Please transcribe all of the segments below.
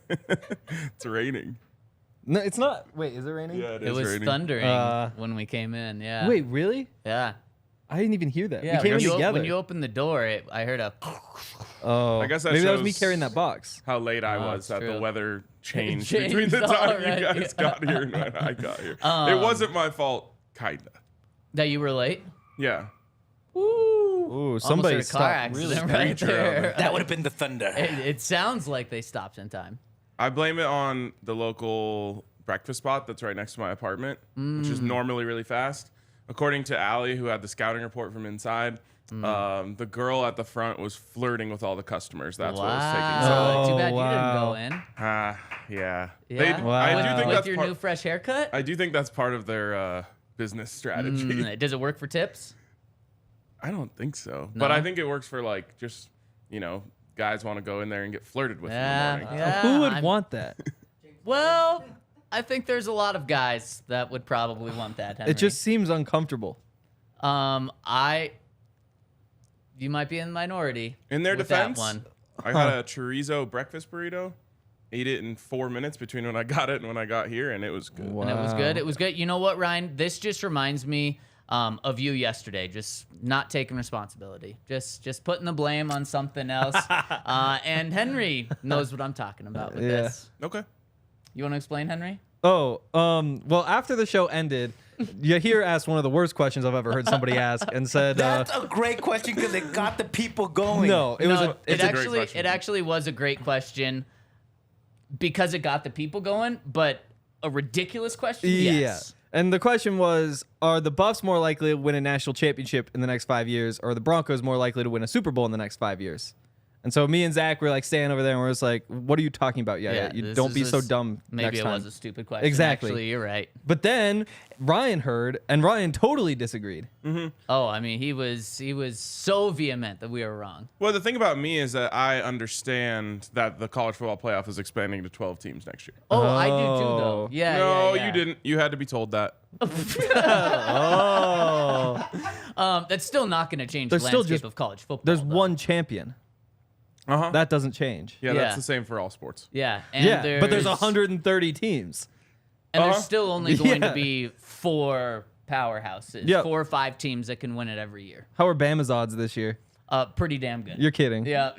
It's raining. No, it's not. Wait, is it raining? Yeah, It was raining. thundering when we came in. Yeah. Wait, really? Yeah. I didn't even hear that. Yeah. We came in together. When you opened the door, I heard a. Oh, I guess that maybe that was shows me carrying that box. How late I was it's that the true. weather changed changed between the time you already, guys got here and when I got here. It wasn't my fault, kinda. That you were late. Yeah. Ooh, somebody Almost had a car stopped. accident right there. That would have been the thunder. It sounds like they stopped in time. I blame it on the local breakfast spot that's right next to my apartment, which is normally really fast. According to Allie, who had the scouting report from inside, the girl at the front was flirting with all the customers. That's what was taking so long. Too bad wow. you didn't go in. Yeah. Yeah? Wow. I do think With that's your part, new fresh haircut? I do think that's part of their business strategy. Does it work for tips? I don't think so. No? But I think it works for like just, guys want to go in there and get flirted with in the morning. Yeah. Who would want that? Well, I think there's a lot of guys that would probably want that, Henry. It just seems uncomfortable. You might be in the minority. In their with defense, that one. I got a chorizo breakfast burrito. Ate it in 4 minutes between when I got it and when I got here, and it was good. Wow. And it was good. It was good. You know what, Ryan? This just reminds me of you yesterday. Just not taking responsibility. Just putting the blame on something else. And Henry knows what I'm talking about with this. Okay. You want to explain, Henry? Oh, well, after the show ended, Yahir asked one of the worst questions I've ever heard somebody ask and said, That's a great question because it got the people going. no, it was a, it's a great question. It actually was a great question because it got the people going, but a ridiculous question? Yes. Yeah. And the question was, are the Buffs more likely to win a national championship in the next 5 years, or are the Broncos more likely to win a Super Bowl in the next 5 years? And so me and Zach were like standing over there and we're just like, what are you talking about? Yeah, you this don't is be so dumb Maybe next it time. was a stupid question. Exactly. Actually, you're right. But then Ryan heard, and Ryan totally disagreed. Oh, I mean, he was so vehement that we were wrong. Well, the thing about me is that I understand that the college football playoff is expanding to 12 teams next year. Oh, I do too, though. Yeah. No, yeah. you didn't. You had to be told that. Oh. That's still not going to change There's the still landscape just- of college football. There's though. one champion. Uh-huh. That doesn't change. Yeah, Yeah. that's the same for all sports. Yeah, and Yeah, but there's 130 teams. and there's Uh-huh. still only going Yeah. to be 4 powerhouses, Yep. 4 or 5 teams that can win it every year. How are Bama's odds this year? Pretty damn good. You're kidding. Yeah.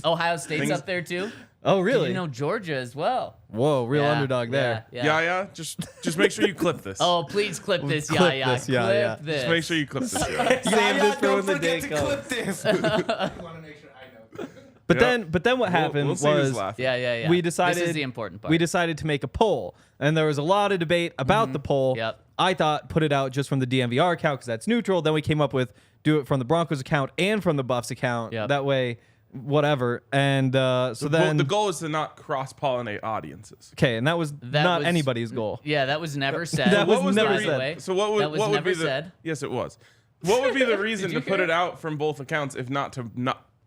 Ohio State's Things- up there too. Oh, really? You know Georgia as well. Whoa, real Yeah, underdog there. Yeah. Just make sure you clip this. Oh, please clip this, Clip yeah. this, yeah, yeah. Clip this. Just make sure you clip this. Yeah. Save this for don't when the forget day to comes. clip this. You want to make sure I know. But Yep. then what happened We'll see who's was laughing. Yeah. we decided This is the important part. We decided to make a poll, and there was a lot of debate about the poll. Yep. I thought put it out just from the DNVR account because that's neutral. Then we came up with do it from the Broncos account and from the Buffs account. Yep. That way, whatever. And then the goal is to not cross-pollinate audiences. okay, and that was not was- anybody's goal. Yeah, that was never said. That was What was never the by reason? the way. So what That was would never be the? said. Yes, it was. What would be the reason you to put hear it out from both accounts if not to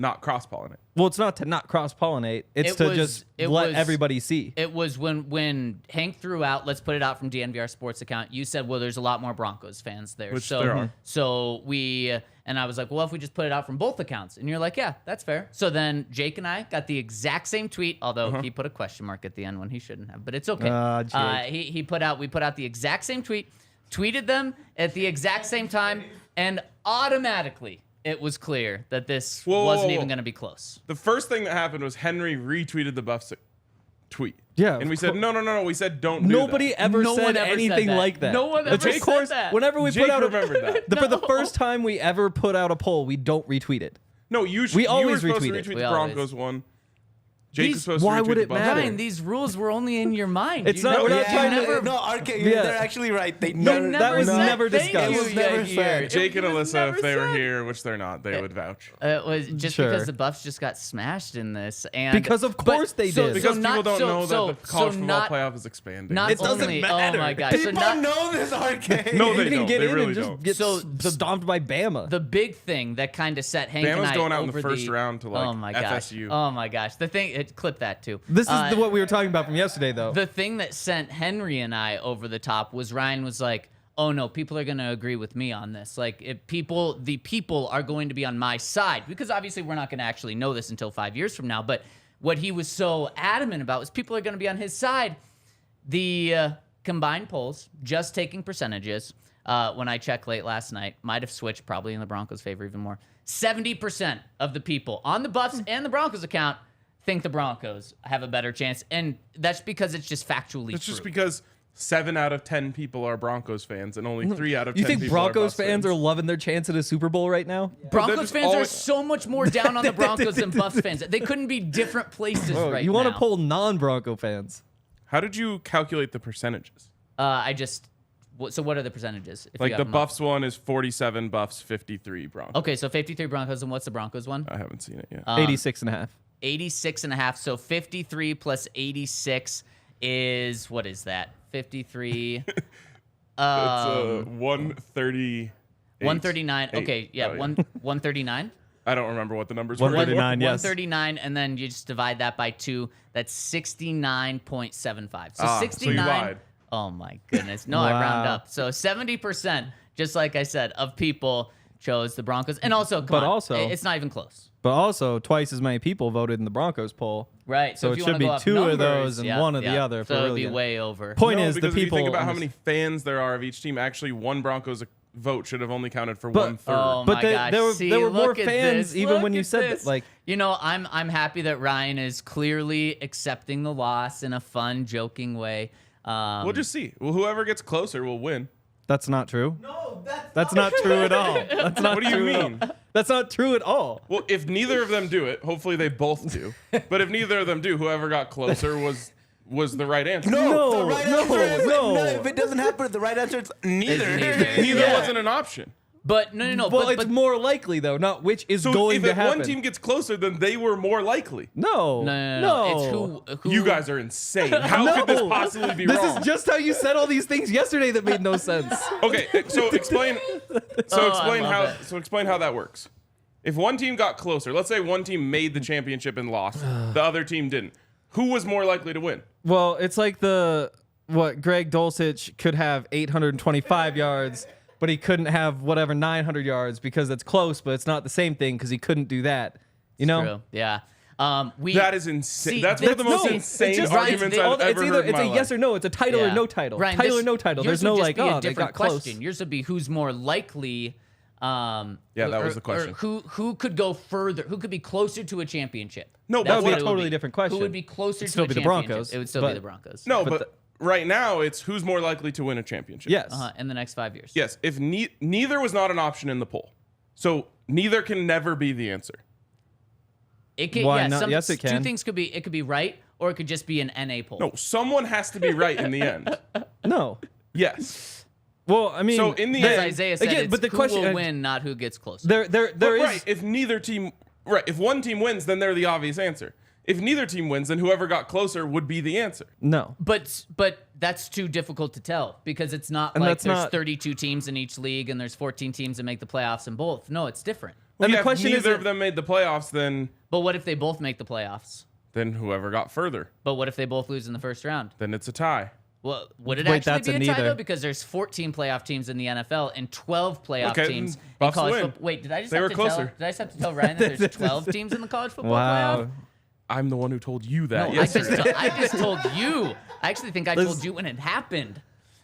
not cross-pollinate? Well, it's not to not cross pollinate. It's It to was- just it let was- everybody see. It was when Hank threw out, let's put it out from DNVR Sports account. You said, well, there's a lot more Broncos fans there. Which so, there are. So and I was like, well, if we just put it out from both accounts? And you're like, yeah, that's fair. So then Jake and I got the exact same tweet, although he put a question mark at the end when he shouldn't have, but it's okay. Jake. We put out the exact same tweet, tweeted them at the exact same time, and automatically it was clear that this wasn't even going to be close. The first thing that happened was Henry retweeted the Buffs tweet. Yeah, And we of said, no. We said don't do Nobody that. ever No said one ever said anything that. like that. No one Of ever said course, that. whenever we Jake put out remembered that. for the first time we ever put out a poll, we don't retweet it. No, We you were always supposed retweet to it. retweet We the always- Broncos one. Jake was These- supposed why to retweet would the it Buffs matter? Ryan, these rules were only in your mind. It's not- we're not you trying to- never, No, RK, Yeah. they're actually right. They No, never. that was said never thank discussed. you, It was never Yahir. said. Jake and It was Alyssa, never if they were said. here, which they're not, they would vouch. It was just Sure. because the Buffs just got smashed in this, and Because of course they did. Because people don't know that the college football not, playoff is expanding. Not It doesn't only, matter. Oh my god! So People not, know this, RK. No, You they can don't. get They in really and just don't. get So stomped by Bama. the big thing that kind of set Hank and Bama's I going out in the over first round to, like, oh my gosh. FSU. Oh my gosh! The thing, clip that too. This is what we were talking about from yesterday, though. The thing that sent Henry and I over the top was Ryan was like, oh no, people are going to agree with me on this. Like, if the people are going to be on my side, because obviously we're not going to actually know this until 5 years from now, but what he was so adamant about was people are going to be on his side. The combined polls, just taking percentages, when I checked late last night, might have switched probably in the Broncos' favor even more. 70% of the people on the Buffs and the Broncos account think the Broncos have a better chance. And that's because it's just factually It's true. just because 7 out of 10 people are Broncos fans and only 3 out of 10 You think people Broncos are Buffs fans are loving their chance at a Super Bowl right now? Broncos just fans are always- so much more down on the Broncos than Buffs fans. They couldn't be different places Bro, right you now. want to pull non-Bronco fans? How did you calculate the percentages? So what are the percentages? If you Like have the them up? Buffs one is 47 Buffs, 53 Broncos. Okay, so 53 Broncos, and what's the Broncos one? I haven't seen it yet. 86.5. 86.5. So 53 plus 86 is, what is that? 53. It's 130. 139. Okay, yeah, Oh, 139. I don't remember what the numbers were. 139, yes. 139, and then you just divide that by 2. That's 69.75. So So 69. you lied. Oh my goodness. No, I round Wow. up. So 70%, just like I said, of people chose the Broncos. And also, But also- it's not even close. But also, twice as many people voted in the Broncos poll. Right. So if it you should wanna be go off 2 of numbers, those and 1 of the other. if So we're it'd really be gonna- way over. Point No, is, the because if you people. think about how on many this- fans there are of each team, actually one Broncos vote should have only counted for But- 1/3. Oh But my they- gosh! there were- See, there were more look at fans this. even Look when you at said that, this. like- you know, I'm happy that Ryan is clearly accepting the loss in a fun, joking way. We'll just see. Well, whoever gets closer will win. That's not true. No, That's not true at all. That's not What do you true at all. mean? That's not true at all. Well, if neither of them do it, hopefully they both do. But if neither of them do, whoever got closer was the right answer. No, the right no, answer is no. If it doesn't happen, the right answer is neither. neither. Neither Yeah. wasn't an option. But no. Well, but, it's but more likely though, not which is So going if to happen. one team gets closer, then they were more likely. No, no. It's who You guys are insane. How could this No. possibly be This wrong? is just how you said all these things yesterday that made no sense. Okay, so explain. love it. Explain how that works. If one team got closer, let's say one team made the championship and lost, the other team didn't. Who was more likely to win? Well, it's like Greg Dulcich could have 825 yards, but he couldn't have 900 yards because it's close, but it's not the same thing because he couldn't do that. You know? True. Yeah. That is insane. See, That's one of the most no, insane just- arguments Ryan, I've ever heard in It's my a life. yes or no. It's a title or Yeah. no title. Ryan, Title this- or no title. yours There's no would just like, be a oh, they different got close. question. Yours would be who's more likely. Yeah, that was the question. Who could go further? Who could be closer to a championship? No, That would be what a it totally different question. Who would be closer It'd to still a be the championship? Broncos, It would still be but- the Broncos. No, but right now it's who's more likely to win a championship. Yes. In the next 5 years. Yes. If neither was not an option in the poll, so neither can never be the answer. It can, Why yeah, not? Yes, it Two can. things could be. It could be right, or it could just be an NA poll. No, someone has to be right in the end. No. Yes. Well, I mean, So in the As end, Isaiah said, again, it's but the who question will win, not who gets closer. there But is right, if neither team, right, if one team wins, then they're the obvious answer. If neither team wins, then whoever got closer would be the answer. no. But that's too difficult to tell because it's not And like that's there's not- 32 teams in each league and there's 14 teams that make the playoffs in both. No, it's different. And Yeah, the question if is, neither of them made the playoffs, But what if they both make the playoffs? then whoever got further, But what if they both lose in the first round? then it's a tie. Well, would it Wait, actually that's be a a tie neither. though? Because there's 14 playoff teams in the NFL and 12 playoff Okay, teams in Buffs college win. football. Wait, did I just They have were to closer. tell? Did I just have to tell Ryan that there's 12 teams in the college football wow. playoff? I'm the one who told you that. No, Yes. I just told you. I actually think I told you when it happened.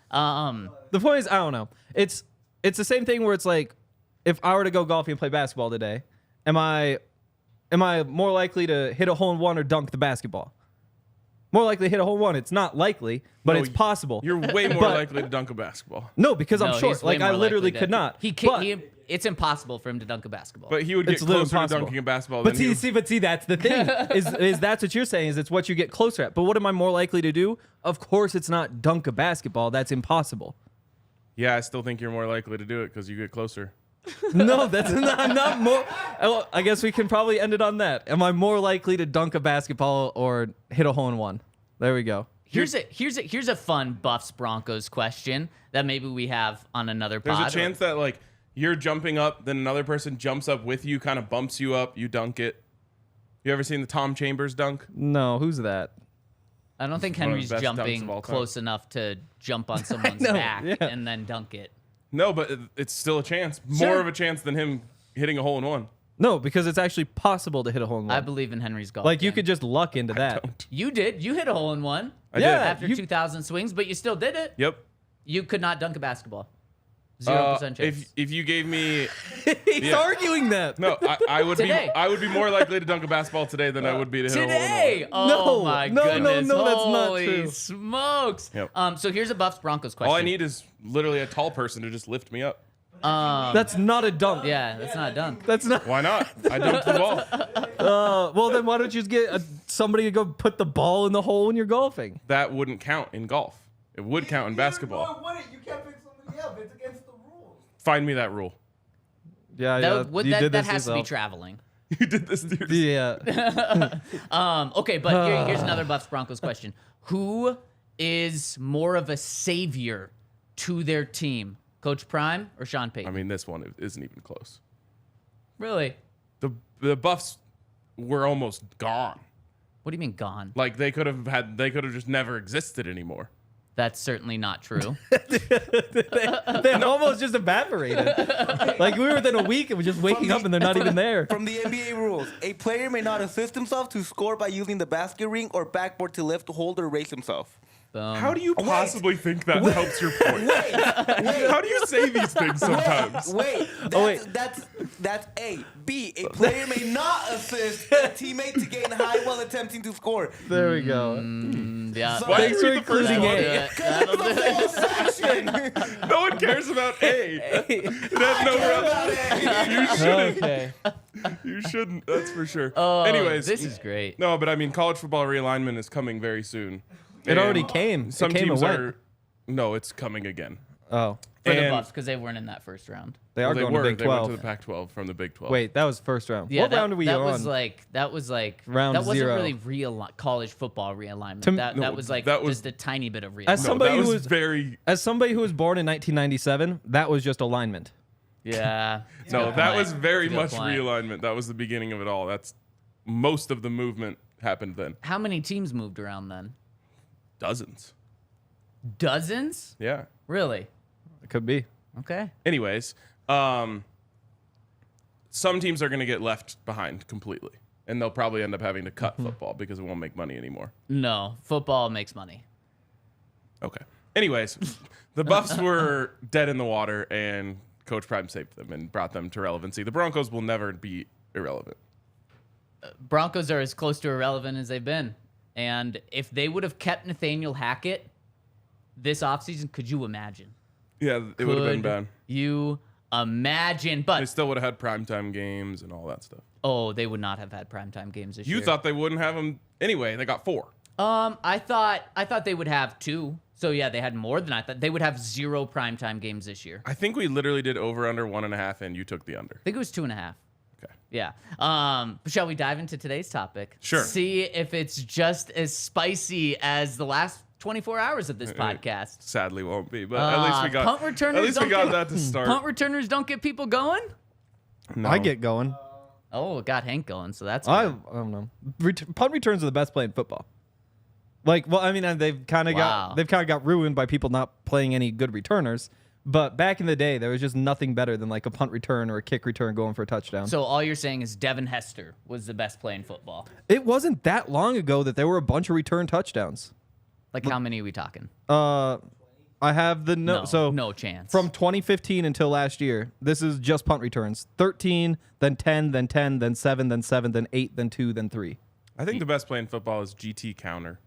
The point is, I don't know. It's the same thing where it's like, if I were to go golfing and play basketball today, am I more likely to hit a hole in one or dunk the basketball? More likely to hit a hole in one. It's not likely, but No, it's possible. You're way more But- likely to dunk a basketball. No, because No, I'm he's short. way Like I more literally likely to- could not. He But- can't. It's impossible for him to dunk a basketball. But he would get It's literally closer to impossible. dunking a basketball But than see, that's the thing. is that's what you're saying? Is it's what you get closer at? But what am I more likely to do? Of course, it's not dunk a basketball. That's impossible. Yeah, I still think you're more likely to do it because you get closer. No, that's not. I'm not more. Oh, I guess we can probably end it on that. Am I more likely to dunk a basketball or hit a hole in one? There we go. Here's a fun Buffs Broncos question that maybe we have on another There's pod. a chance that like you're jumping up, then another person jumps up with you, kind of bumps you up, you dunk it. You ever seen the Tom Chambers dunk? No, who's that? I don't think one of the Henry's best dunks jumping of all time. close enough to jump on someone's know, back yeah. and then dunk it. No, but it's still a chance. Sure. More of a chance than him hitting a hole in one. No, because it's actually possible to hit a hole in one. I believe in Henry's golf. Like you game. could just luck into that. Don't. You did. You hit a hole in one. I Yeah. did. After 2,000 swings, but you still did it. Yep. You could not dunk a basketball. 0% chance. If you gave me He's arguing that. no, I would Today. be more likely to dunk a basketball today than I would be to hit a hole in one. Today. Oh No, my no, no, goodness. no, that's not Holy true. smokes. Yep. So here's a Buffs Broncos question. All I need is literally a tall person to just lift me up. That's not a dunk. Yeah, that's not a dunk. That's not. Why not? I dunked the ball. Well, then why don't you just get somebody to go put the ball in the hole when you're golfing? That wouldn't count in golf. It would count in basketball. You can't pick somebody up. It's against the rules. Find me that rule. Yeah, That has to be traveling. You did this to yourself. Yeah. Okay, but here's another Buffs Broncos question. Who is more of a savior to their team? Coach Prime or Sean Payton? I mean, this one isn't even close. Really? The Buffs were almost gone. What do you mean gone? Like they could have just never existed anymore. That's certainly not true. They almost just evaporated. Like we were within a week and we're just waking up and they're not even there. From the NBA rules, a player may not assist himself to score by using the basket ring or backboard to lift, hold, or raise himself. How do you possibly think that helps your point? Wait, How do you say these things sometimes? wait. That's A. B. A player may not assist a teammate to gain high while attempting to score. There we go. Yeah. So- Why Thanks for did you read the first including one? A. That'll do it. Section. No one cares about A. That's no You shouldn't. Okay. You shouldn't. That's for sure. Oh, Anyways, this is great. no, but I mean, college football realignment is coming very soon. It And already came. Some it came teams and went. are. No, it's coming again. Oh, For the And- Buffs, because they weren't in that first round. they are Well, going to Big They went 12. to the Pac-12 from the Big 12. Wait, that was first round. Yeah, What round are we that on? Was like Round that wasn't 0. really real college football realignment. To- that No, was like that was- just a tiny bit of realignment. As No, somebody that who was was- very. As somebody who was born in 1997, that was just alignment. Yeah. it's a No, good that point. was very It's a good much point. realignment. That was the beginning of it all. That's most of the movement happened then. How many teams moved around then? Dozens. Dozens? Yeah. Really? It could be. Okay. Anyways, some teams are going to get left behind completely, and they'll probably end up having to cut football because it won't make money anymore. No, football makes money. Okay. Anyways, the Buffs were dead in the water, and Coach Prime saved them and brought them to relevancy. The Broncos will never be irrelevant. Broncos are as close to irrelevant as they've been. And if they would have kept Nathaniel Hackett this offseason, could you imagine? Yeah, it would have been bad. You imagine, but They still would have had primetime games and all that stuff. oh, they would not have had primetime games this You year. thought they wouldn't have them anyway. They got 4. I thought they would have 2. So yeah, they had more than I thought. They would have 0 primetime games this year. I think we literally did over under 1.5, and you took the under. I think it was 2.5. Okay. Yeah. Shall we dive into today's topic? Sure. See if it's just as spicy as the last 24 hours of this podcast. Sadly, won't be, but at least we got. punt returners At least we don't got get- that to start. Punt returners don't get people going? No. I get going. Oh, it got Hank going, so that's I good. don't know. Punt returns are the best play in football. Like, well, I mean, they've kind of Wow. got ruined by people not playing any good returners. But back in the day, there was just nothing better than like a punt return or a kick return going for a touchdown. So all you're saying is Devin Hester was the best play in football. It wasn't that long ago that there were a bunch of return touchdowns. Like how many are we talking? I have the No, so no chance. From 2015 until last year, this is just punt returns. 13, then 10, then 10, then 7, then 7, then 8, then 2, then 3. I think the best play in football is GT counter.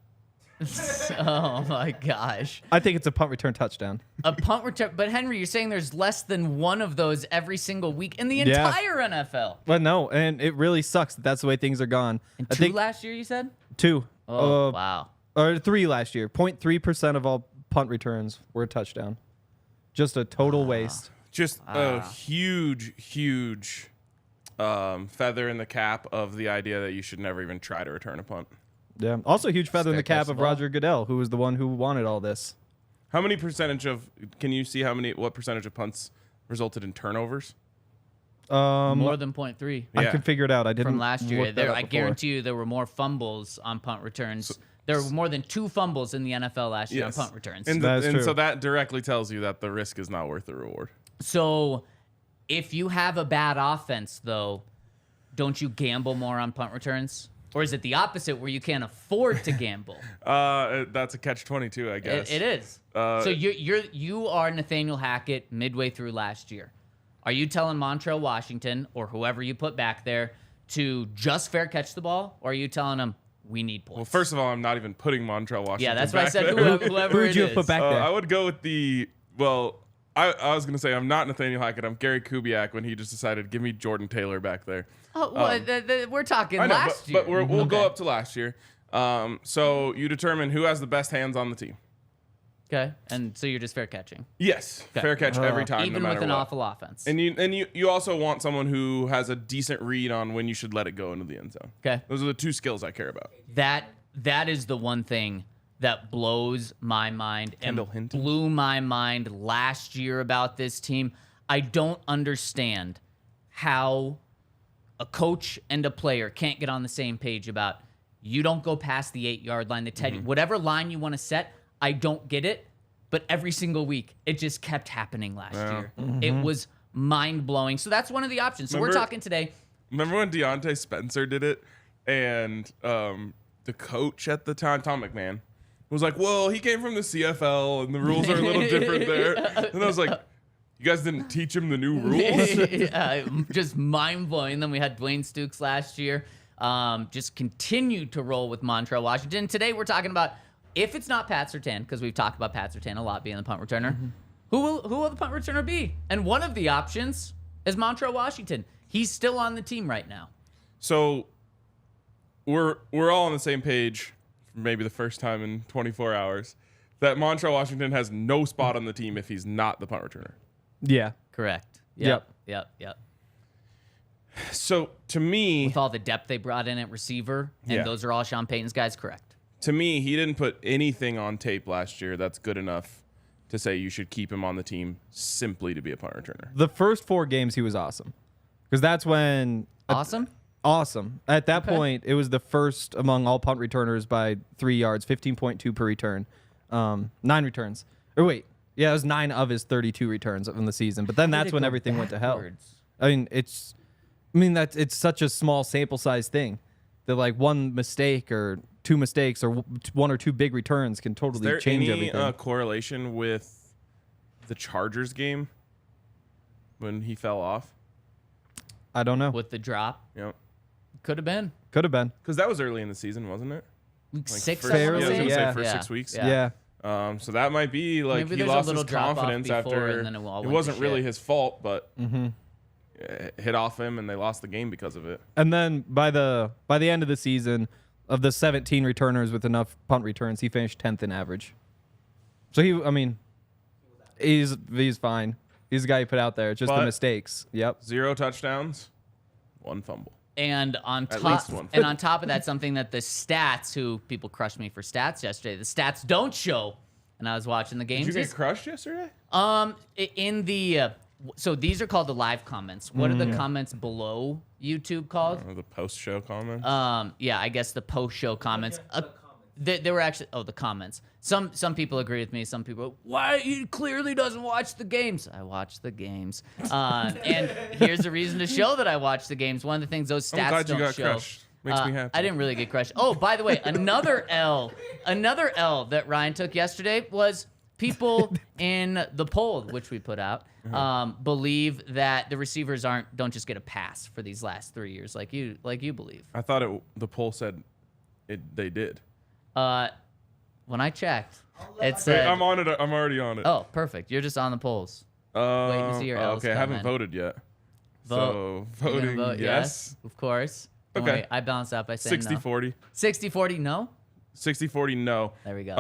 Oh my gosh. I think it's a punt return touchdown. A punt return, but Henry, you're saying there's less than one of those every single week in the Yeah. entire NFL. But no, and it really sucks that that's the way things are gone. And I 2 think last year, you said? 2. Oh, wow. Or 3 last year. 0.3% of all punt returns were a touchdown. Just a total waste. Just a huge feather in the cap of the idea that you should never even try to return a punt. Yeah. Also, a huge feather in the cap of Spectacular. Roger Goodell, who was the one who wanted all this. How many percentage of? Can you see what percentage of punts resulted in turnovers? More than 0.3 I Yeah. can figure it out. I didn't from last year. look that up I before. guarantee you there were more fumbles on punt returns. There were more than 2 fumbles in the NFL last year on punt returns. And, That is true. so that directly tells you that the risk is not worth the reward. So if you have a bad offense, though, don't you gamble more on punt returns? Or is it the opposite where you can't afford to gamble? That's a catch-22, I guess. It is. So you are Nathaniel Hackett midway through last year. Are you telling Montrell Washington or whoever you put back there to just fair catch the ball? Or are you telling them we need points? Well, first of all, I'm not even putting Montrell Washington Yeah, that's what I back said. there. Whoever Who it would you is. have put back there? I would go with the, well, I was going to say I'm not Nathaniel Hackett. I'm Gary Kubiak when he just decided, give me Jordan Taylor back there. Oh, well, we're talking I know, last year. but we'll go up to last year. So you determine who has the best hands on the team. Okay, and so you're just fair catching. Yes, fair catch every time, Even no with matter an what. awful offense. And you also want someone who has a decent read on when you should let it go into the end zone. Okay. Those are the two skills I care about. That is the one thing that blows my mind and Kendall Hinton. blew my mind last year about this team. I don't understand how a coach and a player can't get on the same page about you don't go past the 8-yard line. They tell you whatever line you want to set. I don't get it, but every single week it just kept happening last year. It was mind blowing. So that's one of the options. So we're Remember- talking today. Remember when Deontay Spencer did it, and the coach at the time, Tom McMahon, was like, "Well, he came from the CFL, and the rules are a little different there." And I was like, "You guys didn't teach him the new rules?" Just mind blowing. Then we had Dwayne Stukes last year. Just continued to roll with Montrell Washington. Today we're talking about if it's not Pat Surtain, because we've talked about Pat Surtain a lot being the punt returner. Who will the punt returner be? And one of the options is Montrell Washington. He's still on the team right now. So we're all on the same page, for maybe the first time in 24 hours, that Montrell Washington has no spot on the team if he's not the punt returner. Yeah. Correct. Yep. Yep. So to me, With all the depth they brought in at receiver, and Yeah. those are all Sean Payton's guys, correct. he didn't put anything on tape last year that's good enough to say you should keep him on the team simply to be a punt returner. The first 4 games, he was awesome. Because that's when... Awesome. Awesome. At that point, it was the first among all punt returners by 3 yards, 15.2 per return. 9 returns. Or wait. Yeah, it was 9 of his 32 returns in the season. But then that's when everything went to hell. Backwards. It's such a small sample size thing that like one mistake or 2 mistakes or 1 or 2 big returns can Is totally there change any everything. correlation with the Chargers game when he fell off? I don't know. With the drop, Yeah, could have been. Could have been. because that was early in the season, wasn't it? Week Like 6, first, I yeah, I wanna was say. gonna Yeah. say first 6 weeks. Yeah. Yeah. So that might be like Maybe he there's a lost little his drop-off confidence before, after and then it all it went wasn't to really shit. his fault, but hit off him and they lost the game because of it. And then by the end of the season, of the 17 returners with enough punt returns, he finished 10th in average. So he's fine. He's the guy you put out there. It's just the But- mistakes. Yep. 0 touchdowns, 1 fumble. And on At top, least one. and on top of that, something that the stats, who people crushed me for stats yesterday, the stats don't show. And I was watching the games. Did you is- get crushed yesterday? in the so these are called the live comments. What are the comments below YouTube called? The post-show comments. Yeah, I guess the post-show comments. They were actually the comments. Some people agree with me. Some people, why he clearly doesn't watch the games. I watch the games, and here's the reason to show that I watch the games. One of the things those stats I'm glad don't you got show. crushed. Makes me happy. I didn't really get crushed. Oh, by the way, another L that Ryan took yesterday was people in the poll, which we put out, believe that the receivers don't just get a pass for these last 3 years like you believe. I thought the poll said they did. When I checked, it Wait, said, I'm on it. I'm already on it. "Oh, perfect. You're just on the polls." waiting to see your L's okay, I come haven't in. voted yet. Vote. So You gonna voting vote yes. of course. Don't Okay. worry, I balanced out by saying 60-40. no. 60-40 no. 60-40 no. There we go.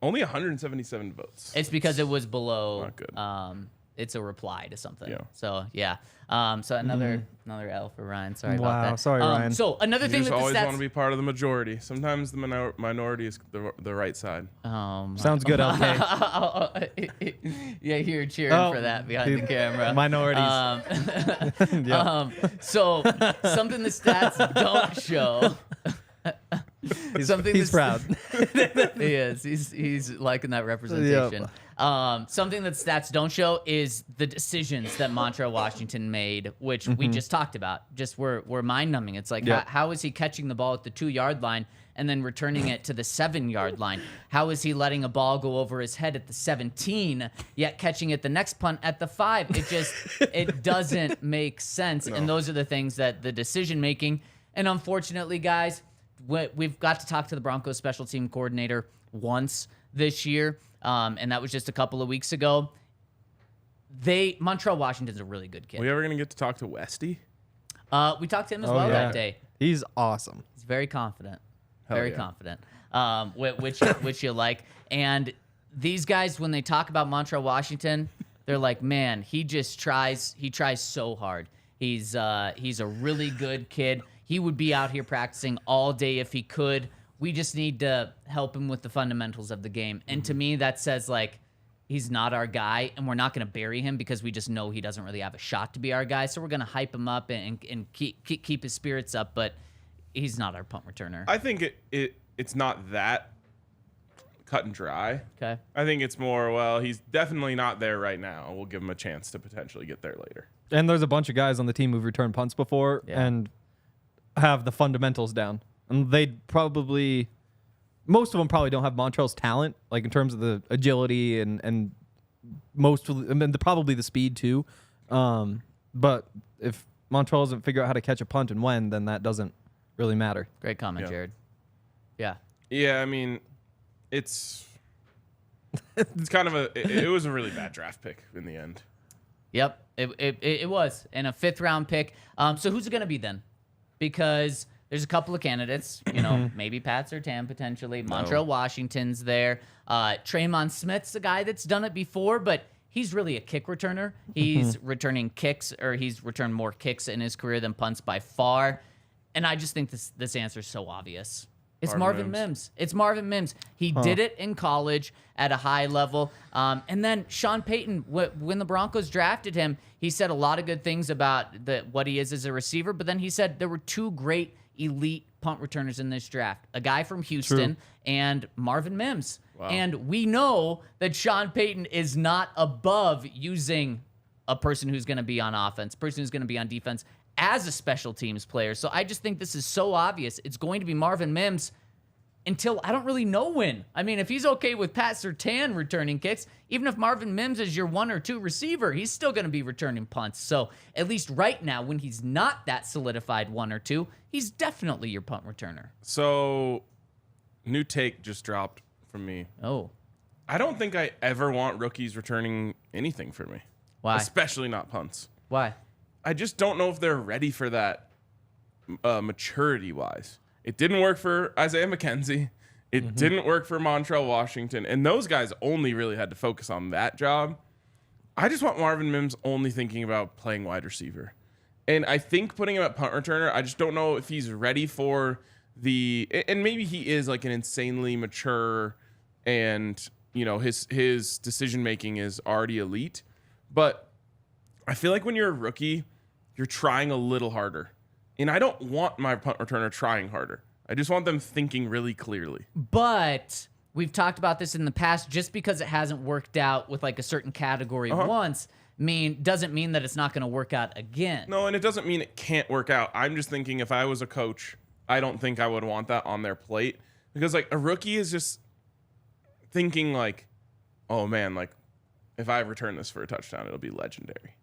Only 177 votes. It's because it was below. Not good. It's a reply to something. Yeah. So yeah. So another L for Ryan. Sorry about Wow, that. sorry, Ryan. So another You thing just that the always stats. want to be part of the majority. Sometimes the minority is the right side. Sounds good, LK. Yeah, you're cheering Oh, for that behind the dude, camera. minorities. So something the stats don't show. He's proud. He is. He's liking that representation. Something that stats don't show is the decisions that Montrell Washington made, which we just talked about. Just were mind-numbing. It's like, how is he catching the ball at the 2-yard line and then returning it to the 7-yard line? How is he letting a ball go over his head at the 17, yet catching it the next punt at the 5? It doesn't make sense. No. And those are the things that the decision-making. And unfortunately, guys, we've got to talk to the Broncos special team coordinator once this year. And that was just a couple of weeks ago. Montrell Washington's a really good kid. Are we ever going to get to talk to Westy? We talked to him as well that day. He's awesome. He's very confident. Confident. Which you like. And these guys, when they talk about Montrell Washington, they're like, man, he tries so hard. He's a really good kid. He would be out here practicing all day if he could. We just need to help him with the fundamentals of the game. And to me, that says, like, he's not our guy, and we're not going to bury him because we just know he doesn't really have a shot to be our guy. So we're going to hype him up and keep his spirits up, but he's not our punt returner. I think it's not that cut and dry. Okay. I think it's more, well, he's definitely not there right now. We'll give him a chance to potentially get there later. And there's a bunch of guys on the team who've returned punts before and have the fundamentals down. And most of them probably don't have Montrell's talent, like in terms of the agility and probably the speed too. But if Montrell doesn't figure out how to catch a punt and when, then that doesn't really matter. Great comment, Jared. Yeah. Yeah, I mean, it's kind of it was a really bad draft pick in the end. Yep, it was. And a 5th-round pick. So who's it going to be then? Because there's a couple of candidates, maybe Pat Surtain potentially. Montrell Washington's there. Traymon Smith's a guy that's done it before, but he's really a kick returner. He's returning kicks, or he's returned more kicks in his career than punts by far. And I just think this answer is so obvious. It's Marvin Mims. It's Marvin Mims. He did it in college at a high level. And then Sean Payton, when the Broncos drafted him, he said a lot of good things about what he is as a receiver, but then he said there were 2 great elite punt returners in this draft, a guy from Houston and Marvin Mims. Wow. And we know that Sean Payton is not above using a person who's going to be on offense, person who's going to be on defense as a special teams player. So I just think this is so obvious. It's going to be Marvin Mims until I don't really know when. I mean, if he's okay with Pat Surtain returning kicks, even if Marvin Mims is your 1 or 2 receiver, he's still going to be returning punts. So at least right now, when he's not that solidified 1 or 2, he's definitely your punt returner. So new take just dropped from me. Oh. I don't think I ever want rookies returning anything for me. Why? Especially not punts. Why? I just don't know if they're ready for that maturity-wise. It didn't work for Isaiah McKenzie. It didn't work for Montrell Washington. And those guys only really had to focus on that job. I just want Marvin Mims only thinking about playing wide receiver. And I think putting him at punt returner, I just don't know if he's ready for and maybe he is like an insanely mature and, his decision-making is already elite. But I feel like when you're a rookie, you're trying a little harder. And I don't want my punt returner trying harder. I just want them thinking really clearly. But we've talked about this in the past. Just because it hasn't worked out with like a certain category once doesn't mean that it's not going to work out again. No, and it doesn't mean it can't work out. I'm just thinking if I was a coach, I don't think I would want that on their plate. Because like a rookie is just thinking like, oh man, like if I return this for a touchdown, it'll be legendary.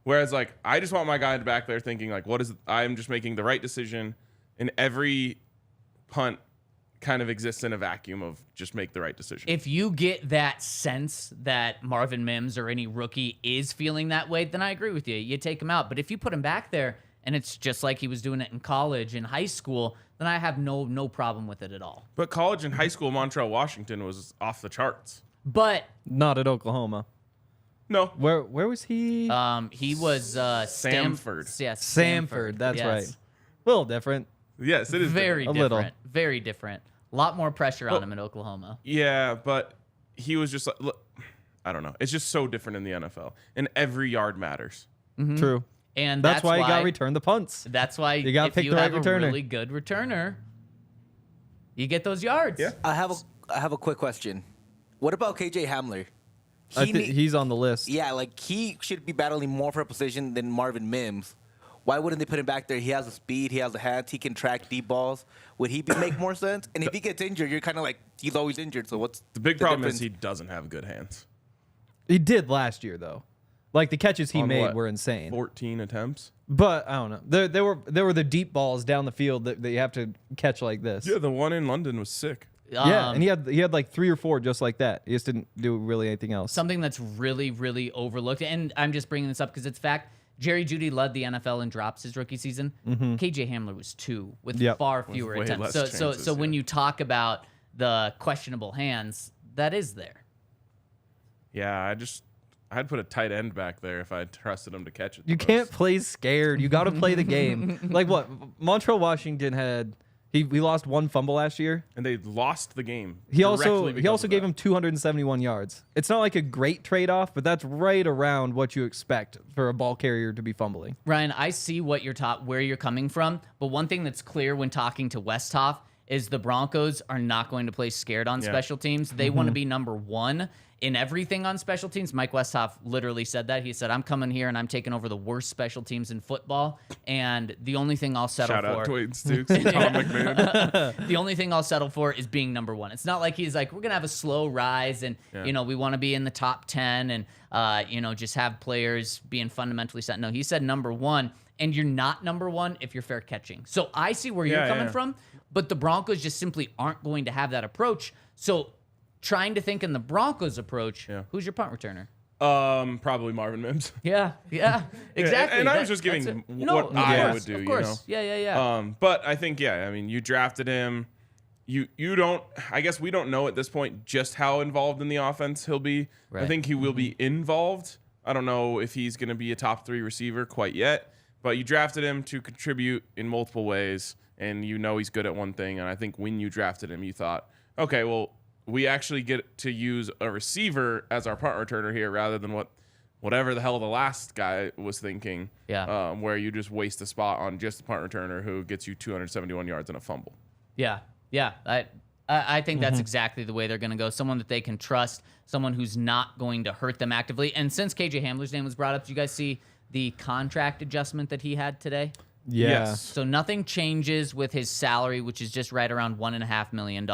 Whereas, like, I just want my guy back there thinking, like, I'm just making the right decision, and every punt kind of exists in a vacuum of just make the right decision. If you get that sense that Marvin Mims or any rookie is feeling that way, then I agree with you. You take him out. But if you put him back there, and it's just like he was doing it in college and high school, then I have no problem with it at all. But college and high school, Montrell Washington was off the charts. But not at Oklahoma. No. Where was he? He was Samford. Yes, Samford. That's right. A little different. Yes, it is very different. different. Very different. A lot more pressure on him in Oklahoma. Yeah, but he was just like, I don't know. It's just so different in the NFL, and every yard matters. Mm-hmm. True. And that's why you got to return the punts. That's why you got to pick the right returner. If you have a really good returner, you get those yards. Yeah. I have a quick question. What about KJ Hamler? He's on the list. Yeah, like he should be battling more for a position than Marvin Mims. Why wouldn't they put him back there? He has the speed, he has the hands, he can track deep balls. Would he make more sense? And if he gets injured, you're kind of like, he's always injured. So what's The big problem difference? is he doesn't have good hands. He did last year though. Like the catches he On made what? were insane. 14 attempts. But I don't know. There were the deep balls down the field that you have to catch like this. Yeah, the one in London was sick. Yeah, and he had like 3 or 4 just like that. He just didn't do really anything else. Something that's really, really overlooked, and I'm just bringing this up because it's fact. Jerry Jeudy led the NFL in drops his rookie season. KJ Hamler was 2 with far fewer way attempts. less So chances, when you talk about the questionable hands, that is there. Yeah, I'd put a tight end back there if I trusted him to catch it. You can't play scared. You got to play the game. Like what? Montrell Washington had he lost 1 fumble last year. And they lost the game. He also directly because of gave that. him 271 yards. It's not like a great trade-off, but that's right around what you expect for a ball carrier to be fumbling. Ryan, I see what you're where you're coming from, but one thing that's clear when talking to Westhoff is the Broncos are not going to play scared on special teams. They want to be number 1 in everything on special teams. Mike Westhoff literally said that. He said, I'm coming here and I'm taking over the worst special teams in football. And the only thing I'll settle Shout out for... Dwayne Stukes and Tom McMahon. The only thing I'll settle for is being number 1. It's not like he's like, we're going to have a slow rise and, we want to be in the top 10 and, just have players being fundamentally set. No, he said number 1, and you're not number 1 if you're fair catching. So I see where you're coming from, but the Broncos just simply aren't going to have that approach. So trying to think in the Broncos approach, who's your punt returner? Probably Marvin Mims. Yeah, exactly. And I was just giving what I would do, of course. Yeah. But I think, you drafted him. You don't, I guess we don't know at this point just how involved in the offense he'll be. Right. I think he will be involved. I don't know if he's going to be a top 3 receiver quite yet, but you drafted him to contribute in multiple ways, and he's good at one thing. And I think when you drafted him, you thought, okay, well, we actually get to use a receiver as our punt returner here rather than whatever the hell the last guy was thinking. Yeah. Where you just waste a spot on just a punt returner who gets you 271 yards and a fumble. Yeah. I think that's exactly the way they're going to go. Someone that they can trust, someone who's not going to hurt them actively. And since KJ Hamler's name was brought up, did you guys see the contract adjustment that he had today? Yeah. Yes. So nothing changes with his salary, which is just right around $1.5 million.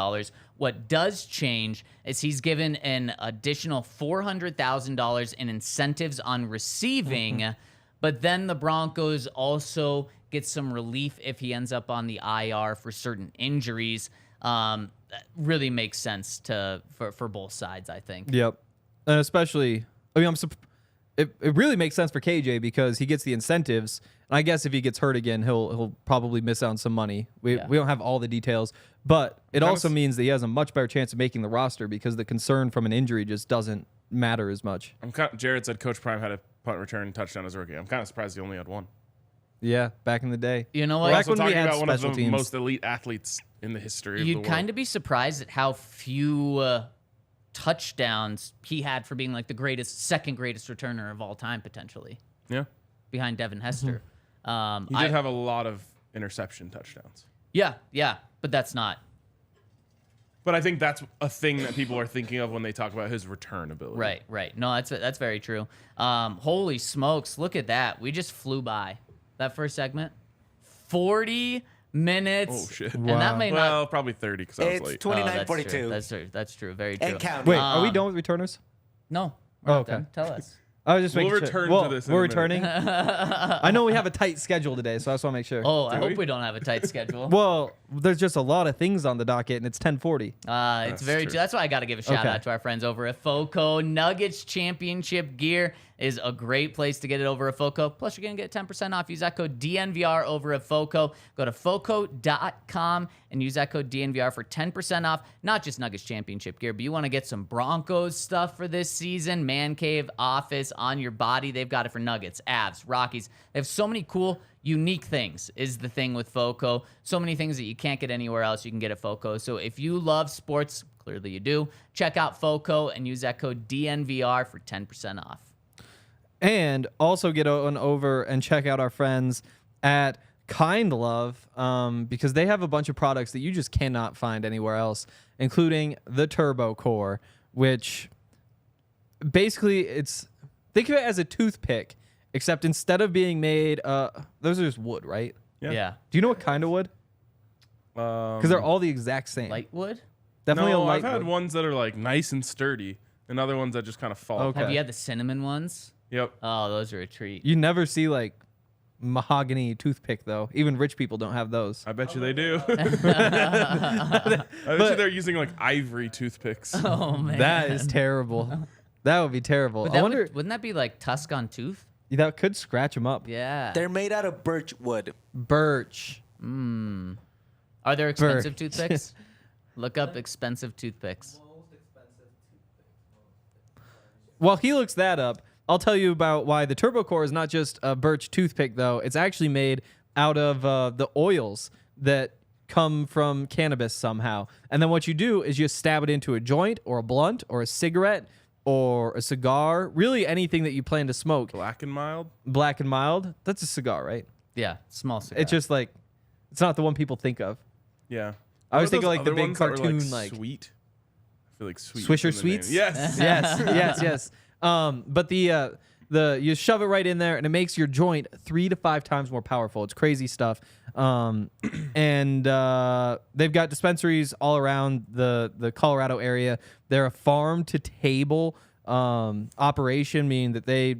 What does change is he's given an additional $400,000 in incentives on receiving, but then the Broncos also get some relief if he ends up on the IR for certain injuries. That really makes sense for both sides, I think. Yep. And especially, it really makes sense for KJ because he gets the incentives. And I guess if he gets hurt again, he'll probably miss out on some money. We don't have all the details, but it also means that he has a much better chance of making the roster because the concern from an injury just doesn't matter as much. Jared said Coach Prime had a punt return touchdown as a rookie. I'm kind of surprised he only had 1. Yeah, back in the day. You know what? We're Back also when we talking had about one of the special teams. most elite athletes in the history of the You'd world. kind of be surprised at how few touchdowns he had for being like the second greatest returner of all time, potentially, Yeah. behind Devin Hester. He did have a lot of interception touchdowns. Yeah, but that's not. But I think that's a thing that people are thinking of when they talk about his return ability. Right. No, that's very true. Holy smokes, look at that. We just flew by that first segment. 40 minutes. Oh, shit. And that may Well, not. probably 30 because I was It's late. 29:42. That's true. Very true. And counting. Wait, are we done with returners? No. Oh, We're not okay. done. Tell us. I was just We'll making return sure. to this in We're a minute. returning. I know we have a tight schedule today, so I just want to make sure. Oh, I Do hope we? we don't have a tight schedule. Well, there's just a lot of things on the docket, and it's 10:40. It's That's very true. true. That's why I got to give a shout Okay. out to our friends over at FOCO. Nuggets Championship gear is a great place to get it over at FOCO. Plus, you're going to get 10% off. Use that code DNVR over at FOCO. Go to FOCO.com and use that code DNVR for 10% off. Not just Nuggets Championship gear, but you want to get some Broncos stuff for this season. Man Cave, Office, On Your Body. They've got it for Nuggets, Avs, Rockies. They have so many cool, unique things is the thing with FOCO. So many things that you can't get anywhere else you can get at FOCO. So if you love sports, clearly you do, check out FOCO and use that code DNVR for 10% off. And also get on over and check out our friends at Kind Love because they have a bunch of products that you just cannot find anywhere else, including the Turbo Core, which basically think of it as a toothpick, except instead of being made, those are just wood, right? Yeah. Do you know what kind of wood? Because they're all the exact same. Light wood? Definitely No, a light I've had wood. ones that are like nice and sturdy, and other ones that just kind of fall. Okay. Have you had the cinnamon ones? Yep. Oh, those are a treat. You never see like mahogany toothpick though. Even rich people don't have those. I bet you they do. I bet you they're using like ivory toothpicks. Oh man, That is terrible. That would be terrible. But I wonder wouldn't that be like tusk on tooth? that could scratch them up. Yeah. They're made out of birch wood. Birch. Are there expensive toothpicks? Look up expensive toothpicks. While he looks that up, I'll tell you about why the Turbo Core is not just a birch toothpick, though. It's actually made out of the oils that come from cannabis somehow. And then what you do is you stab it into a joint or a blunt or a cigarette or a cigar, really anything that you plan to smoke. Black and mild. Black and mild, that's a cigar, right? Yeah, small cigar. It's just like, it's not the one people think of. Yeah. I always What are think of those like the other big ones that were, cartoon, like sweet. I feel like sweet. Swisher is in the name. Sweets? Yes. yes. But the you shove it right in there and it makes your joint 3 to 5 times more powerful. It's crazy stuff. And they've got dispensaries all around the Colorado area. They're a farm to table operation, meaning that they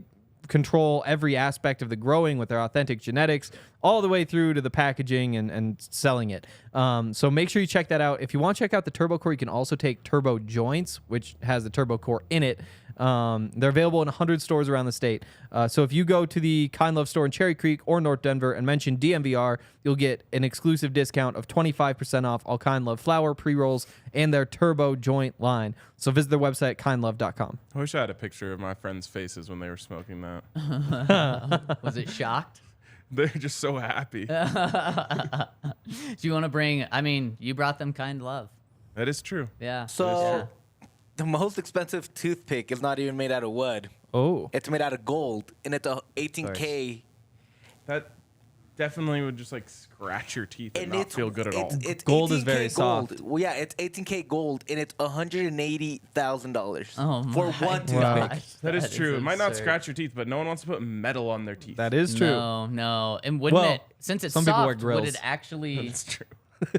control every aspect of the growing with their authentic genetics, all the way through to the packaging and selling it. So make sure you check that out. If you want to check out the Turbo Core, you can also take Turbo Joints, which has the Turbo Core in it. They're available in 100 stores around the state. So if you go to the Kind Love store in Cherry Creek or North Denver and mention DNVR, you'll get an exclusive discount of 25% off all Kind Love flower, pre-rolls, and their Turbo Joint line. So visit their website, kindlove.com. I wish I had a picture of my friends' faces when they were smoking that. Was it shocked? They're just so happy. Do you want to bring? I mean, you brought them kind love. That is true. Yeah. So the most expensive toothpick is not even made out of wood. Oh. It's made out of gold, and it's a 18K. That definitely would just like scratch your teeth and not feel good at all. It's Gold is 18K very gold. soft. Well, yeah, it's 18K gold, and it's $180,000 Oh for my one toothpick. Wow. That is true. It might not absurd. scratch your teeth, but no one wants to put metal on their teeth. That is true. No. And wouldn't Well, it? Since it's some people wear soft, would grills. it actually? That's true.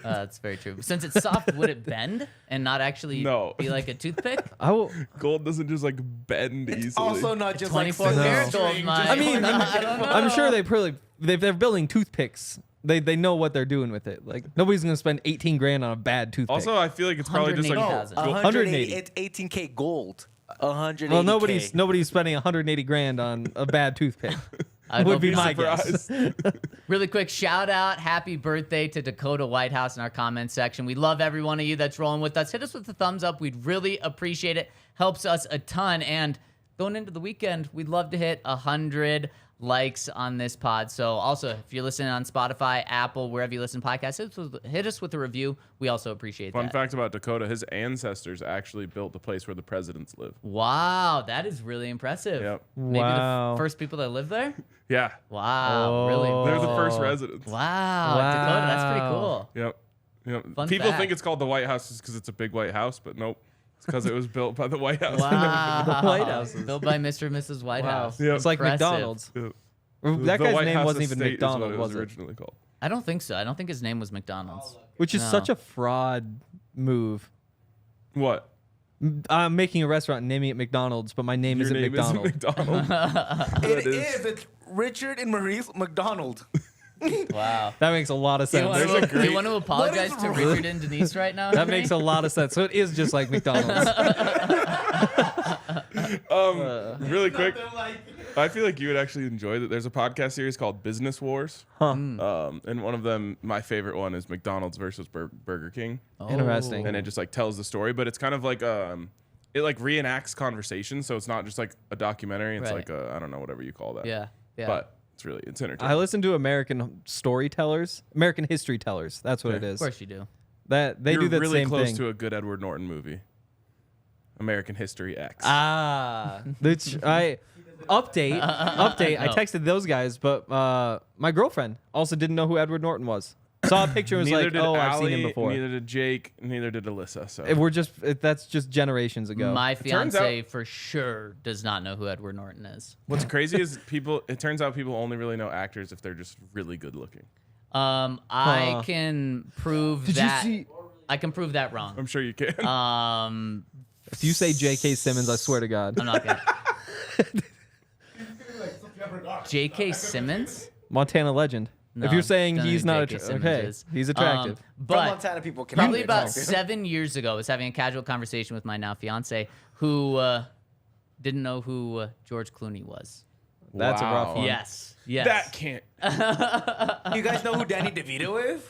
That's very true. Since it's soft, would it bend and not actually No. be like a toothpick? I will, Gold doesn't just like bend easily. Also, not just 24 like karat gold, string, Mike. just I mean, I don't know. I'm sure they're building toothpicks. They know what they're doing with it. Like nobody's gonna spend 18 grand on a bad toothpick. Also, I feel like it's probably just like 180,000. 180. 180. It's 18K gold. 180. well, nobody's spending 180 grand on a bad toothpick. I would hope be you're my surprised. guess. Really quick shout out, happy birthday to Dakota Whitehouse in our comments section. We love every one of you that's rolling with us. Hit us with a thumbs up. We'd really appreciate it. Helps us a ton. And going into the weekend, we'd love to hit 100 likes on this pod. So also, if you're listening on Spotify, Apple, wherever you listen to podcasts, hit us with a review. We also appreciate Fun that. fact about Dakota: his ancestors actually built the place where the presidents live. Wow, that is really impressive. Yep. Maybe Wow. the first people that live there? Yeah, Wow, really? they're the first Oh. residents. Wow, Wow. Dakota, that's pretty cool. Yep. Fun People fact. think it's called the White House just because it's a big white house, but nope. It's because it was built by the White House. Wow. White Houses. Built by Mr. and Mrs. Whitehouse. Yeah. It's like Impressive. McDonald's. Yep. That The guy's White name House wasn't even estate is what McDonald, it was it? originally called. I don't think so. I don't think his name was McDonald's. Which is No. such a fraud move. What? I'm making a restaurant and naming it McDonald's, but my name Your isn't name McDonald. isn't McDonald. It is. It's Richard and Maurice McDonald. Wow. That makes a lot of Do you sense. want to, do you want to apologize What to is- Richard and Denise right now? That makes a lot of sense. So it is just like McDonald's. Really quick, I feel like you would actually enjoy that. There's a podcast series called Business Wars. And one of them, my favorite one, is McDonald's versus Burger King. Interesting. And it just like tells the story, but it's kind of like it like reenacts conversations, so it's not just like a documentary. It's Right. like I don't know, whatever you call that. Yeah. Yeah. But it's entertaining. I listen to American storytellers, American history tellers. That's what it of is. course you do. That they You're do that really same close thing. to a good Edward Norton movie, American History X. Which I update. I texted those guys, but my girlfriend also didn't know who Edward Norton was. Saw a picture and was Neither like, did oh, I've seen him Allie, before. Neither did Jake. Neither did Alyssa. So That's just generations ago. My turns fiance for sure does not know who Edward Norton is. what's crazy is it turns out people only really know actors if they're just really good looking. I can prove Did you that. see- I can prove that wrong. I'm sure you can. If you say J.K. Simmons, I swear to God. I'm not gonna. Like Sofia Vergara. J.K. Simmons. Montana legend. No, if you're saying don't know he's who not J.K. attractive, Simmons okay, is. he's attractive. From But Montana people can probably be about attractive. 7 years ago, I was having a casual conversation with my now fiance who didn't know who George Clooney was. That's a rough one. Yes. Yes. That can't. You guys know who Danny DeVito is?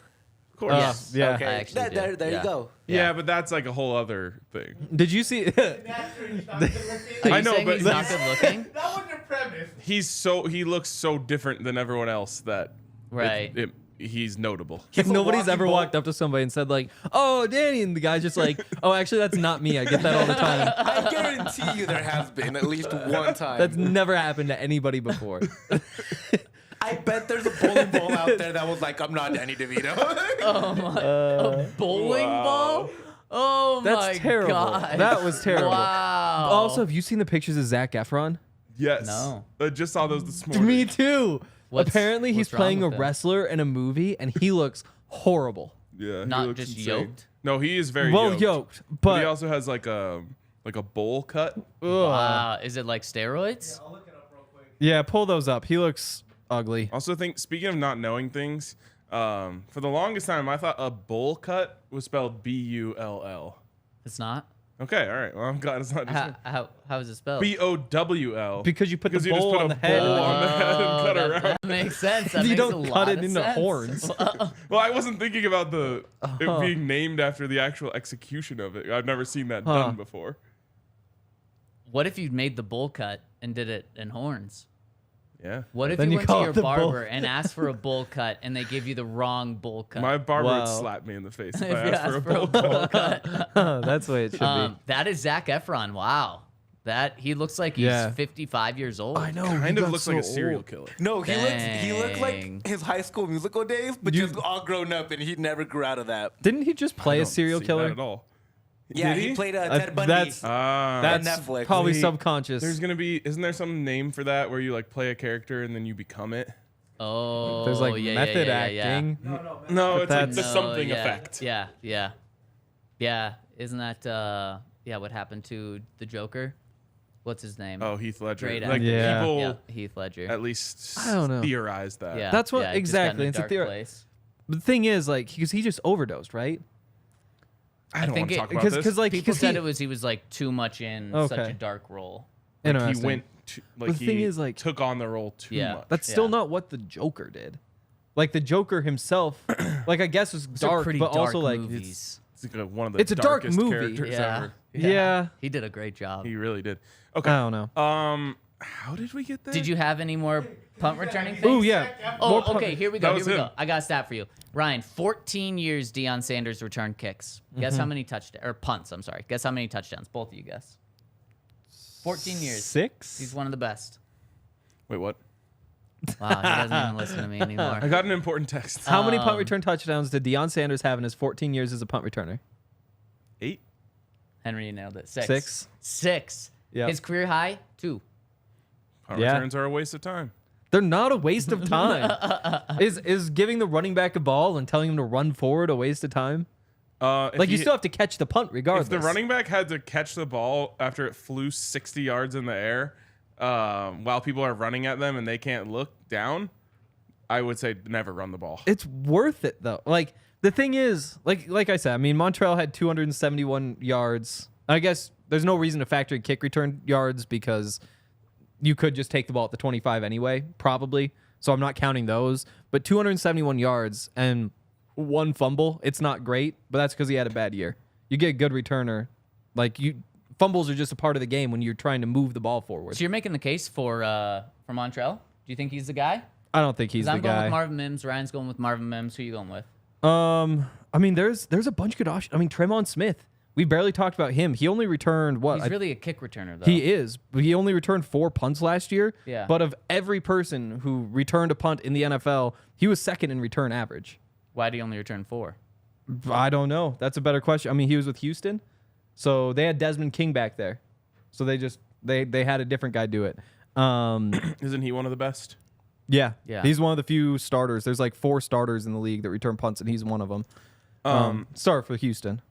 Of course. Yes. Yeah. I actually do. There Yeah. you go. Yeah, but that's like a whole other thing. Did you see? An actor, he's not good looking. Are I you know, saying but he's not good looking? That was your premise. He looks so different than everyone else that Right. he's notable. If nobody's walking ever ball. walked up to somebody and said like, "Oh, Danny," and the guy's just like, "Oh, actually, that's not me. I get that all the time." I guarantee you there has been at least one time. That's never happened to anybody before. I bet there's a bowling ball out there that was like, I'm not Danny DeVito. A bowling ball? Oh That's my terrible. god. That was terrible. Wow. Also, have you seen the pictures of Zac Efron? Yes. No. I just saw those this morning. Me too. Apparently, he's what's wrong playing a with him? wrestler in a movie, and he looks horrible. Yeah. he Not looks just insane. yoked? No, he is very Well, yoked. yoked, But but he also has like a bowl cut. Wow. Is it like steroids? I'll look it up real quick. yeah, pull those up. He looks ugly. Also think speaking of not knowing things, for the longest time I thought a bowl cut was spelled B-U-L-L. It's not. Okay, all right. Well, I'm glad it's not just How is it spelled? B-O-W-L. Because you put the Because you just bowl put on a the head. bowl on the head and cut around. That makes sense. That You makes don't a cut lot it of into sense. horns. Well, I wasn't thinking about it Uh-huh. being named after the actual execution of it. I've never seen that done before. What if you made the bowl cut and did it in horns? Yeah. What if Then you you went to call your it the bowl barber and asked for a bowl cut and they give you the wrong bowl cut? My barber Wow. would slap me in the face if If I you asked for a asked bowl cut. That's the way it should be. That is Zac Efron. Wow. That he looks like he's Yeah. 55 years old. I know. Kind of looks like a serial killer. No, he looks Dang. like his High School Musical days, but just all grown up, and he never grew out of that. Didn't he just play I a don't serial see killer? that at all. Yeah, Did he played Uh, Ted Bundy. that's- That's That's Netflix. probably Wait, subconscious. There's gonna be. Isn't there some name for that where you like play a character and then you become it? Oh, There's like yeah, method yeah, yeah, acting. No, man. No, it's like that's- the No, something yeah, effect. Yeah, yeah, yeah. Isn't that yeah? What happened to the Joker? What's his name? Oh, Heath Ledger. Great Like actor. Yeah. people yeah, Heath Ledger. at least I don't know. theorize that. Yeah, That's what- yeah, he just got in exactly, a it's a dark theory. place. But the thing is, like, because he just overdosed, right? I don't think want to it- talk about Because this. like People because said he, he was like too much in such Okay. a dark role. Like, interesting. he went to, like But the thing he is, like- took on the role too Yeah. much. That's still Yeah. not what the Joker did. Like the Joker himself, like I guess was Those are dark, pretty but dark also like movies. It's like one of the It's a dark darkest movie. characters Yeah. ever. Yeah. He did a great job. He really did. I Okay. don't know. How did we get there? Did you have any more punt returning things? Oh yeah. More Oh, punt- okay. Here we That go. was Here we him. go. I got a stat for you, Ryan. 14 years Deion Sanders returned kicks. Guess how many touchdowns or punts? I'm sorry. Guess how many touchdowns? Both of you guess. 14 years. 6. He's one of the best. Wait, what? Wow, he doesn't even listen to me anymore. I got an important text. How many punt return touchdowns did Deion Sanders have in his 14 years as a punt returner? 8. Henry, you nailed it. 6. Six. 6. Yep. His career high 2. Punt Yeah. returns are a waste of time. They're not a waste of time. Is giving the running back a ball and telling him to run forward a waste of time? If Like you still have to catch the punt regardless. If the running back had to catch the ball after it flew 60 yards in the air, while people are running at them and they can't look down, I would say never run the ball. It's worth it though. Like the thing is, like I said, I mean Montrell had 271 yards. I guess there's no reason to factor in kick return yards because you could just take the ball at the 25 anyway, probably. So I'm not counting those. But 271 yards and 1 fumble, it's not great, but that's because he had a bad year. You get a good returner. Like fumbles are just a part of the game when you're trying to move the ball forward. So you're making the case for Montrell? Do you think he's the guy? I don't think he's 'Cause the I'm going guy. with Marvin Mims. Ryan's going with Marvin Mims. Who you going with? I mean, there's a bunch of good options. I mean, Tremont Smith. We barely talked about him. He only returned what? He's really a kick returner, though. He is. But he only returned 4 punts last year. Yeah. But of every person who returned a punt in the NFL, he was second in return average. Why did he only return 4? I don't know. That's a better question. I mean, he was with Houston, so they had Desmond King back there, so they had a different guy do it. Isn't he one of the best? Yeah. Yeah. He's one of the few starters. There's like 4 starters in the league that return punts, and he's one of them. Start for Houston.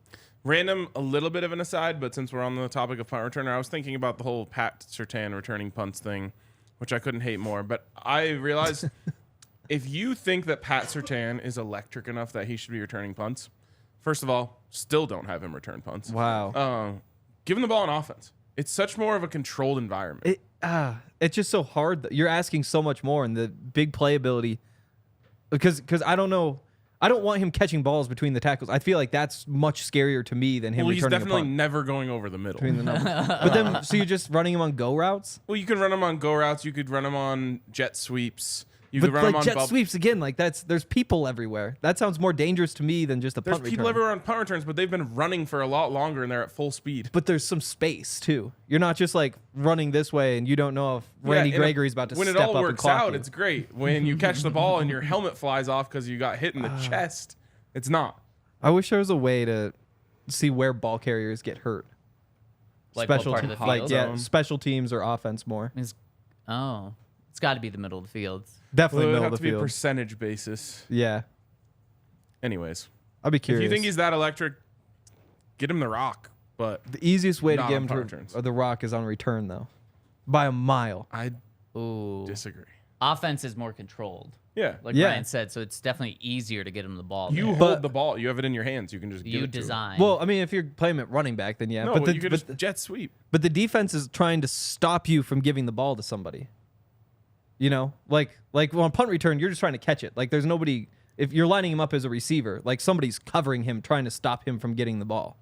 Random, a little bit of an aside, but since we're on the topic of punt returner, I was thinking about the whole Pat Surtain returning punts thing, which I couldn't hate more. But I realized if you think that Pat Surtain is electric enough that he should be returning punts, first of all, still don't have him return punts. Wow. Give him the ball on offense. It's such more of a controlled environment. It's just so hard. You're asking so much more, and the big playability. Because I don't know. I don't want him catching balls between the tackles. I feel like that's much scarier to me than him Well, he's returning definitely a punt never going over the middle. between the numbers. But then, so you're just running him on go routes? Well, you can run him on go routes. You could run him on jet sweeps. You could But run him like on jet bubble. sweeps again, like there's people everywhere. That sounds more dangerous to me than just a There's punt people return. everywhere on punt returns, but they've been running for a lot longer and they're at full speed. But there's some space too. You're not just like running this way and you don't know if Randy Yeah, and Gregory's about to when step it all up and works clock out, you. it's great. When you catch the ball and your helmet flies off because you got hit in the chest, it's not. I wish there was a way to see where ball carriers get hurt. Like what part of the like field? yeah, special teams or offense more. It's got to be the middle of the field. Definitely Well, it would middle have of to the be a field. percentage basis. Yeah, Anyways, I'd be if curious. you think he's that electric, get him the rock. But the easiest way to Not get on him punt to returns. the rock is on return though, by a mile. I Ooh. disagree. Offense is more controlled, Yeah. like Yeah. Ryan said, so it's definitely easier to get him the ball. You there. hold the ball. You have it in your hands. You can just give You it to him. design. Well, I mean, if you're playing him at running back, then yeah. No, but you could just jet sweep. but the defense is trying to stop you from giving the ball to somebody. You know, like on punt return, you're just trying to catch it. Like there's nobody. If you're lining him up as a receiver, like somebody's covering him, trying to stop him from getting the ball.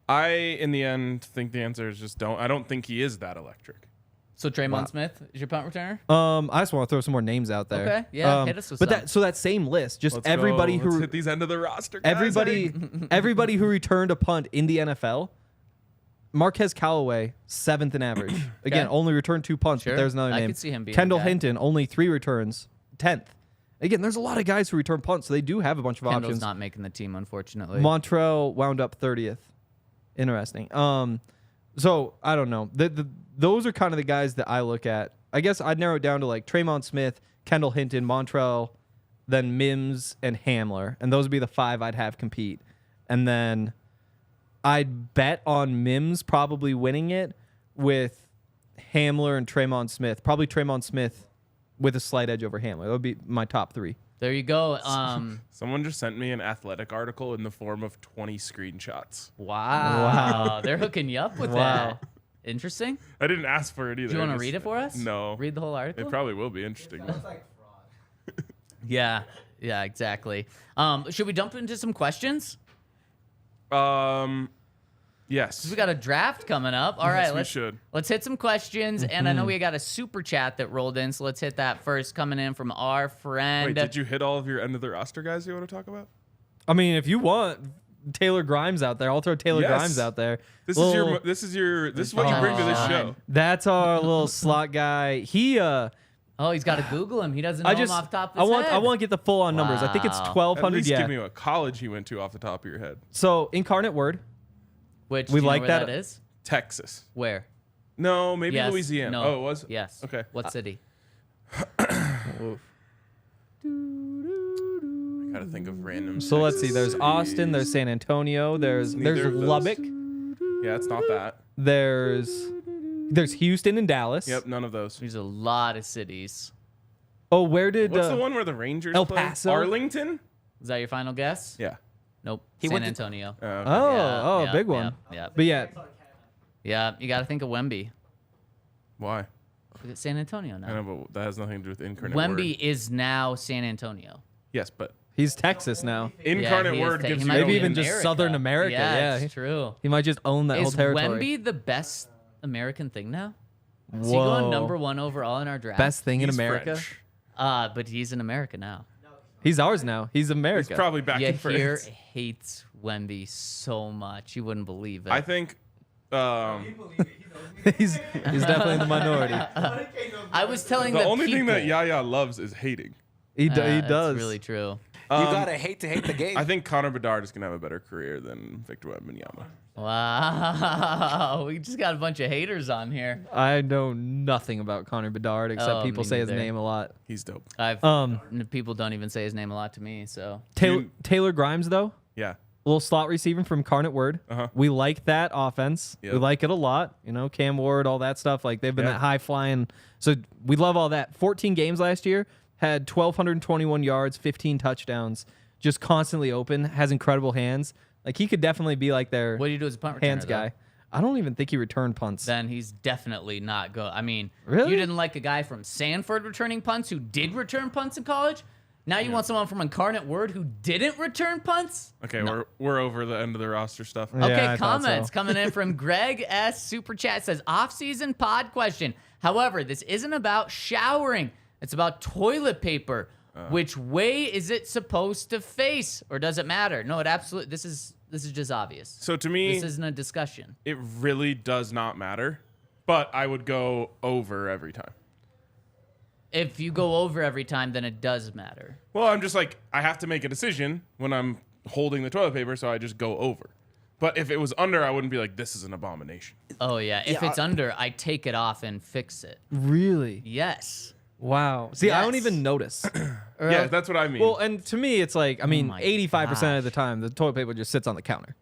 I, in the end, think the answer is just don't. I don't think he is that electric. so Tremont Smith is your punt returner? I just want to throw some more names out there. Okay, yeah, hit us with but some. that same list, just Let's everybody go. Let's who hit these end of the roster. Guys. everybody who returned a punt in the NFL. Marquez Callaway, 7th in average. Again, Okay. only returned 2 punts, Sure. but there's another I name. could see him being Kendall the guy. Hinton, only 3 returns, 10th. Again, there's a lot of guys who return punts, so they do have a bunch of Kendall's options. not making the team, unfortunately. Montrell wound up 30th. Interesting. So I don't know. Those are kind of the guys that I look at. I guess I'd narrow it down to like Tremont Smith, Kendall Hinton, Montrell, then Mims and Hamler, and those would be the 5 I'd have compete. And then I'd bet on Mims probably winning it with Hamler and Tremont Smith. Probably Tremont Smith with a slight edge over Hamler. That would be my top 3. There you go. Someone just sent me an athletic article in the form of 20 screenshots. Wow. They're hooking you up with Wow. that. Interesting. I didn't ask for it either. Do you want to I just- read it for us? No. Read the whole article? It probably will be interesting. though. That's like fraud. Yeah. Yeah, exactly. Should we jump into some questions? Yes. We got a draft coming up. All right, we should. let's hit some questions. And I know we got a super chat that rolled in, so let's hit that first. Coming in from our friend. Wait, did you hit all of your end of the roster guys you want to talk about? I mean, if you want Taylor Grimes out there, I'll throw Taylor Yes. Grimes out there. This Little- is what you bring to this show. That's our little slot guy. He Oh, he's got to Google him. He doesn't know I him just off the top of I his want head. I want to get the full on numbers. I think it's Wow. At 1,200. least Yeah. give me what college he went to off the top of your head. So Incarnate Word. Which, we do you like know where that- that is? Texas. Where? No, maybe Yes. Louisiana. No. Oh, it was? Yes. Okay. What city? Oof. Gotta think of random. So let's see. Texas There's Austin. cities. There's San Antonio. There's Neither of those. Lubbock. Yeah, it's not that. There's Houston and Dallas. Yep, none of those. There's a lot of cities. Oh, where did What's the one where the Rangers El play? Paso? Arlington? Is that your final guess? Yeah. Nope. He San went to- Antonio. Okay. Oh, Yeah, big yeah, one. Yeah. But yeah, Yeah, you got to think of Wemby. Why? Look at San Antonio I now. know, but that has nothing to do with incarnate Wemby word. is now San Antonio. Yes, but he's Texas now. incarnate he is word he gives you might Maybe be even in just Southern America, yeah. it's true. He might just own that whole Is territory. Wemby the best American thing now? Is he Whoa. going number 1 overall in our draft? Best thing in He's America. French. But he's in America now. He's ours now. He's He's America. probably back Yeah, in here France. hates Wemby so much. You wouldn't believe it. I think He believe it. He knows. he's definitely in the minority. I was telling the the only thing that people- Yaya loves is hating. He That's does. really true. gotta hate to hate the game. I think Connor Bedard is gonna have a better career than Victor Wembanyama. Wow, we just got a bunch of haters on here. I know nothing about Connor Bedard except Oh, people me say his neither. name a lot. He's dope. People don't even say his name a lot to me. So Taylor Grimes, though, Yeah. little slot receiver from Carnet Word. Uh-huh. We like that offense. Yep. We like it a lot. You know, Cam Ward, all that stuff. Like they've been Yeah. that high flying. So we love all that. 14 games last year, had 1,221 yards, 15 touchdowns, just constantly open, has incredible hands. Like he could definitely be like their what do you do as a punt returner? hands though? guy. I don't even think he returned punts. Then he's definitely not go. I mean, Really? you didn't like a guy from Sanford returning punts who did return punts in college. Now you want someone from Incarnate Word who didn't return punts? Okay, we're over the end of the roster stuff. Yeah, Okay, I thought comments so. coming in from Greg S. Super Chat says off-season pod question. However, this isn't about showering. It's about toilet paper. Which way is it supposed to face, or does it matter? No, it absolutely. This is just obvious. So to me, This isn't a discussion. it really does not matter, but I would go over every time. If you go over every time, then it does matter. Well, I'm just like, I have to make a decision when I'm holding the toilet paper, so I just go over. But if it was under, I wouldn't be like, this is an abomination. Oh yeah, if it's under, I take it off and fix it. Really? Yes. Wow. See, I don't Yes. even notice. Yeah, that's what I mean. Well, and to me, it's like, I mean, my 85% of the time, the toilet paper just sits on the counter.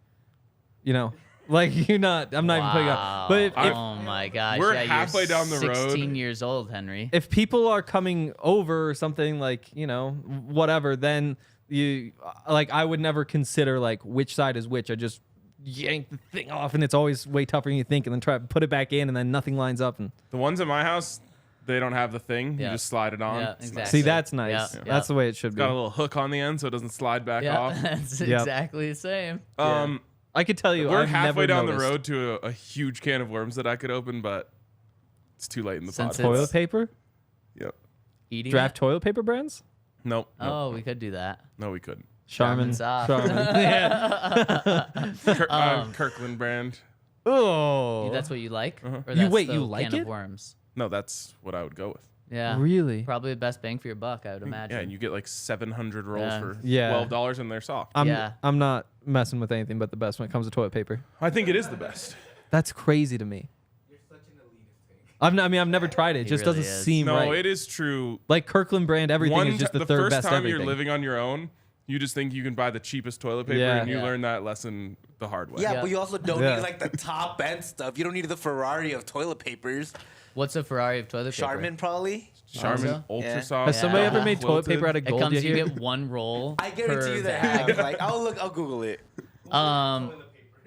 You know? Like, I'm not even putting up. But Oh my gosh. We're yeah, you're halfway down the road. 16 years old, Henry. if people are coming over or something like, whatever, then I would never consider like which side is which. I just yank the thing off and it's always way tougher than you think, and then try to put it back in and then nothing lines up. And the ones at my house, they don't have the thing. Yeah. You just slide it on. Yeah, It's exactly. see, that's nice. Yeah, That's the way it should It's be. got a little hook on the end so it doesn't slide back Yeah, off. that's Yep. exactly the same. I could tell you, We're I've halfway never down the noticed. road to a huge can of worms that I could open, but it's too late in the Since podcast. it's- Toilet paper? Yep. Eating Draft it? toilet paper brands? Nope. Oh, we could do that. No, we couldn't. Charmin. Soft. Kirkland brand. Oh. That's what you like? Or You- that's wait, the you like can it? of worms? No, that's what I would go with. Yeah. Really? Probably the best bang for your buck, I would imagine. Yeah, and you get like 700 rolls Yeah. for Yeah. $12 and they're soft. Yeah. I'm not messing with anything but the best when it comes to toilet paper. I think it is the best. That's crazy to me. I've never tried it. It just really doesn't is. seem No, right. it is true. Like Kirkland brand, everything is just the third first best time everything. you're living on your own, you just think you can buy the cheapest toilet paper, Yeah. and you Yeah. learn that lesson the hard way. Yeah, Yeah. but you also don't Yeah. need like the top end stuff. You don't need the Ferrari of toilet papers. What's a Ferrari of toilet paper? Charmin probably. Charmin Also? Ultra Yeah. Soft. Has somebody Yeah. ever made toilet Quilted. paper out of It gold? comes, you you hear? get one roll. I guarantee per you they bag. have. Like I'll Google it.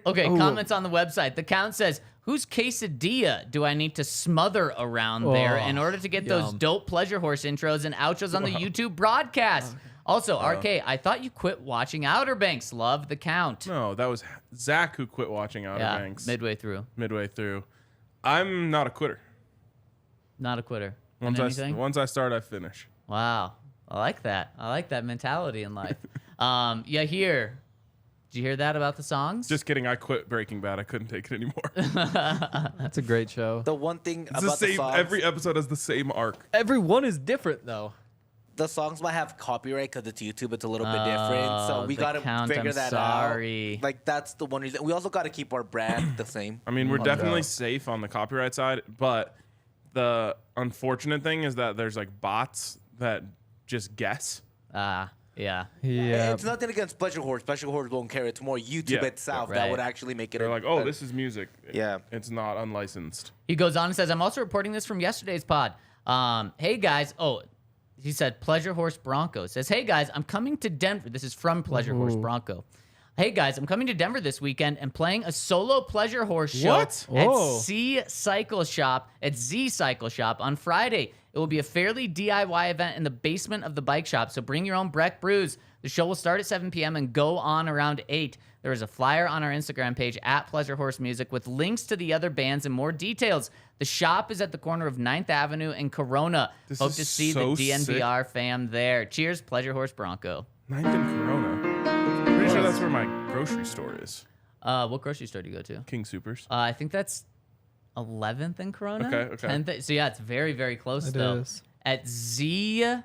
Okay, comments on the website. The count says, whose quesadilla do I need to smother around there in order to get those yum. dope pleasure horse intros and outros on the YouTube broadcast? Also, RK, I thought you quit watching Outer Banks. Love the count. No, that was Zach who quit watching Outer Yeah, Banks midway through. midway through. I'm not a quitter. Not a quitter. In Once anything? I start, I finish. Wow. I like that. I like that mentality in life. Yeah, here. Did you hear that about the songs? Just kidding. I quit Breaking Bad. I couldn't take it anymore. That's a great show. The one thing It's the about the same. songs, Every episode has the same arc. Every one is different though. the songs might have copyright because it's YouTube. It's a little bit different, so we the gotta count, figure I'm that sorry. out. Like that's the one reason. We also gotta keep our brand the same. I mean, we're definitely doubt. safe on the copyright side, but the unfortunate thing is that there's like bots that just guess. Yeah. Yeah. It's nothing against Pleasure Horse. Pleasure Horse won't care. It's more YouTube Yeah, itself right. that would actually make it. They're like, oh, this is music. Yeah. It's not unlicensed. He goes on and says, I'm also reporting this from yesterday's pod. Hey, guys. Oh, he said, Pleasure Horse Bronco. Says, hey, guys, I'm coming to Denver. This is from Pleasure Horse Bronco. Hey, guys, I'm coming to Denver this weekend and playing a solo Pleasure Horse show What? at Whoa. Z Cycle Shop on Friday. It will be a fairly DIY event in the basement of the bike shop, so bring your own Breck brews. The show will start at 7 p.m. and go on around 8. There is a flyer on our Instagram page at Pleasure Horse Music with links to the other bands and more details. The shop is at the corner of 9th Avenue and Corona. This Hope is to see so the DNVR fam there. Cheers, Pleasure Horse Bronco. 9th and Corona. Pretty sure that's where my grocery store is. What grocery store do you go to? King Supers. I think that's 11th and Corona. Okay. 10th. So yeah, it's very, very close It though. is. At Z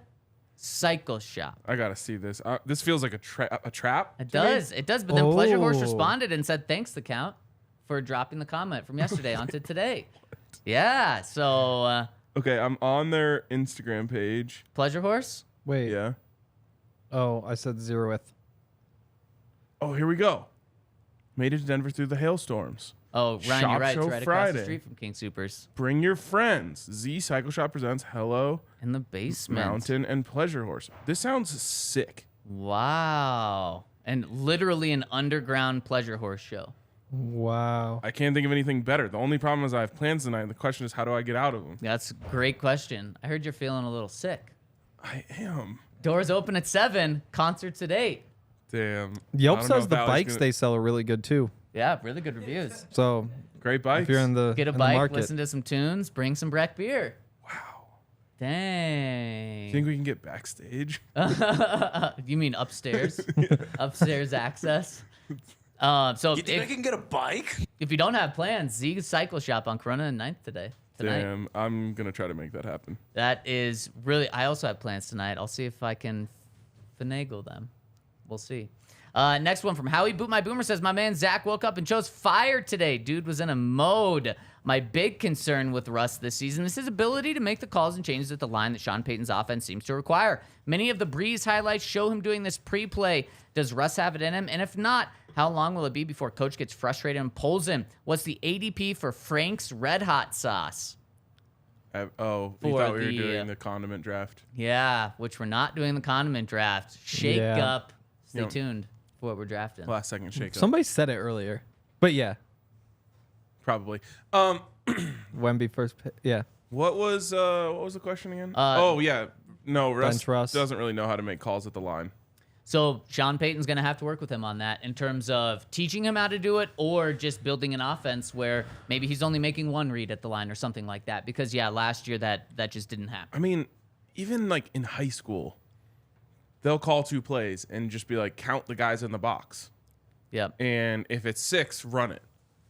Cycle Shop. I gotta see this. This feels like a trap. It does. It does. But then Pleasure Horse Oh. responded and said, thanks, the count, for dropping the comment from yesterday onto today. Yeah. So, Okay, I'm on their Instagram page. Pleasure Horse? Wait. Yeah. Oh, I said 0th. Oh, here we go. Made it to Denver through the hailstorms. Oh, Ryan, Shop you're right. It's Show right across the Friday. street from King Supers. Bring your friends. Z Cycle Shop presents Hello In the basement. Mountain and Pleasure Horse. This sounds sick. Wow. And literally an underground Pleasure Horse show. Wow. I can't think of anything better. The only problem is I have plans tonight. The question is, how do I get out of them? That's a great question. I heard you're feeling a little sick. I am. Doors open at 7, concerts at 8. Damn. Yelp I don't know says if the Allie's bikes gonna- they sell are really good too. Yeah, really good reviews. So Great bikes. if you're in the Get a in the bike, market, listen to some tunes, bring some Breck beer. Wow. Dang. Think we can get backstage? You mean upstairs? Upstairs access? So You think I can get a bike? if you don't have plans, Z Cycle Shop on Corona and 9th tonight. Damn. I'm going to try to make that happen. That is really. I also have plans tonight. I'll see if I can finagle them. We'll see. Next one from Howie Boot My Boomer says, my man Zach woke up and chose fire today. Dude was in a mode. My big concern with Russ this season is his ability to make the calls and changes at the line that Sean Payton's offense seems to require. Many of the Breeze highlights show him doing this pre-play. Does Russ have it in him? And if not, how long will it be before Coach gets frustrated and pulls him? What's the ADP for Frank's Red Hot Sauce? You For thought we were the, doing the condiment draft. Yeah, which we're not doing the condiment draft. Shake Yeah. up. Stay Yep. tuned for what we're drafting. Last second shake up. somebody said it earlier. But yeah, Probably. Wemby first. Yeah. What was the question again? Yeah. No, Bench Russ. doesn't really know how to make calls at the line. So Sean Payton's going to have to work with him on that in terms of teaching him how to do it or just building an offense where maybe he's only making one read at the line or something like that. Because, yeah, last year that just didn't happen. I mean, even like in high school, they'll call 2 plays and just be like, count the guys in the box. Yep. And if it's 6, run it.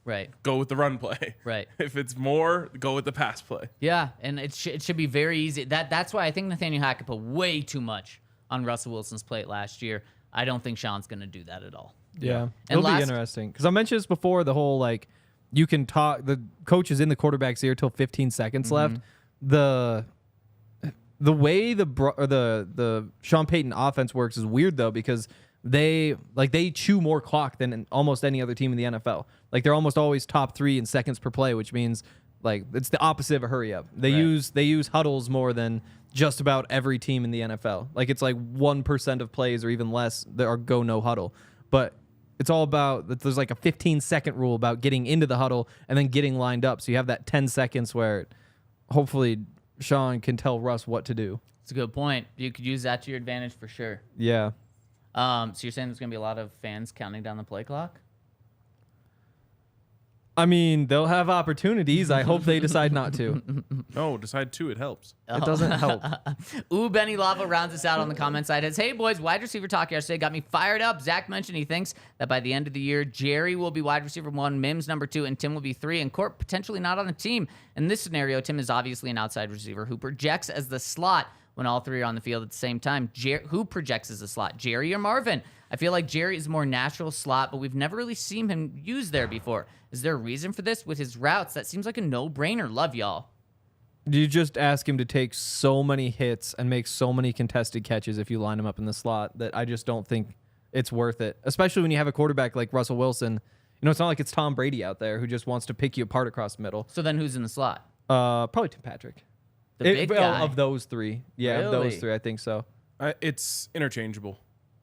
Right. Go with the run play. Right. If it's more, go with the pass play. Yeah, and it should be very easy. That's why I think Nathaniel Hackett put way too much on Russell Wilson's plate last year. I don't think Sean's going to do that at all. Yeah. And It'll last- be interesting. Because I mentioned this before, the whole like you can talk the coach is in the quarterback's ear till 15 seconds left. The way the Sean Payton offense works is weird though, because they chew more clock than almost any other team in the NFL. Like they're almost always top 3 in seconds per play, which means like it's the opposite of a hurry up. They use huddles more than just about every team in the NFL. Like it's like 1% of plays or even less that are go no huddle. But it's all about there's like a 15-second rule about getting into the huddle and then getting lined up. So you have that 10 seconds where hopefully Sean can tell Russ what to do. It's a good point. You could use that to your advantage for sure. Yeah. So you're saying there's going to be a lot of fans counting down the play clock? I mean, they'll have opportunities. I hope they decide not to. No, decide 2. It helps. It doesn't help. Ooh, Benny Lava rounds us out on the comment side. Says, hey, boys, wide receiver talk yesterday got me fired up. Zach mentioned he thinks that by the end of the year, Jerry will be wide receiver 1, Mims number 2, and Tim will be 3, and Court potentially not on the team. In this scenario, Tim is obviously an outside receiver who projects as the slot when all 3 are on the field at the same time. Who projects as a slot, Jerry or Marvin? I feel like Jerry is a more natural slot, but we've never really seen him used there before. Is there a reason for this? With his routes, that seems like a no-brainer. Love y'all. You just ask him to take so many hits and make so many contested catches if you line him up in the slot that I just don't think it's worth it. Especially when you have a quarterback like Russell Wilson. You know, it's not like it's Tom Brady out there who just wants to pick you apart across the middle. So then who's in the slot? Probably Tim Patrick. The big guy. Of those 3. Yeah, of Really? those 3, I think so. It's interchangeable.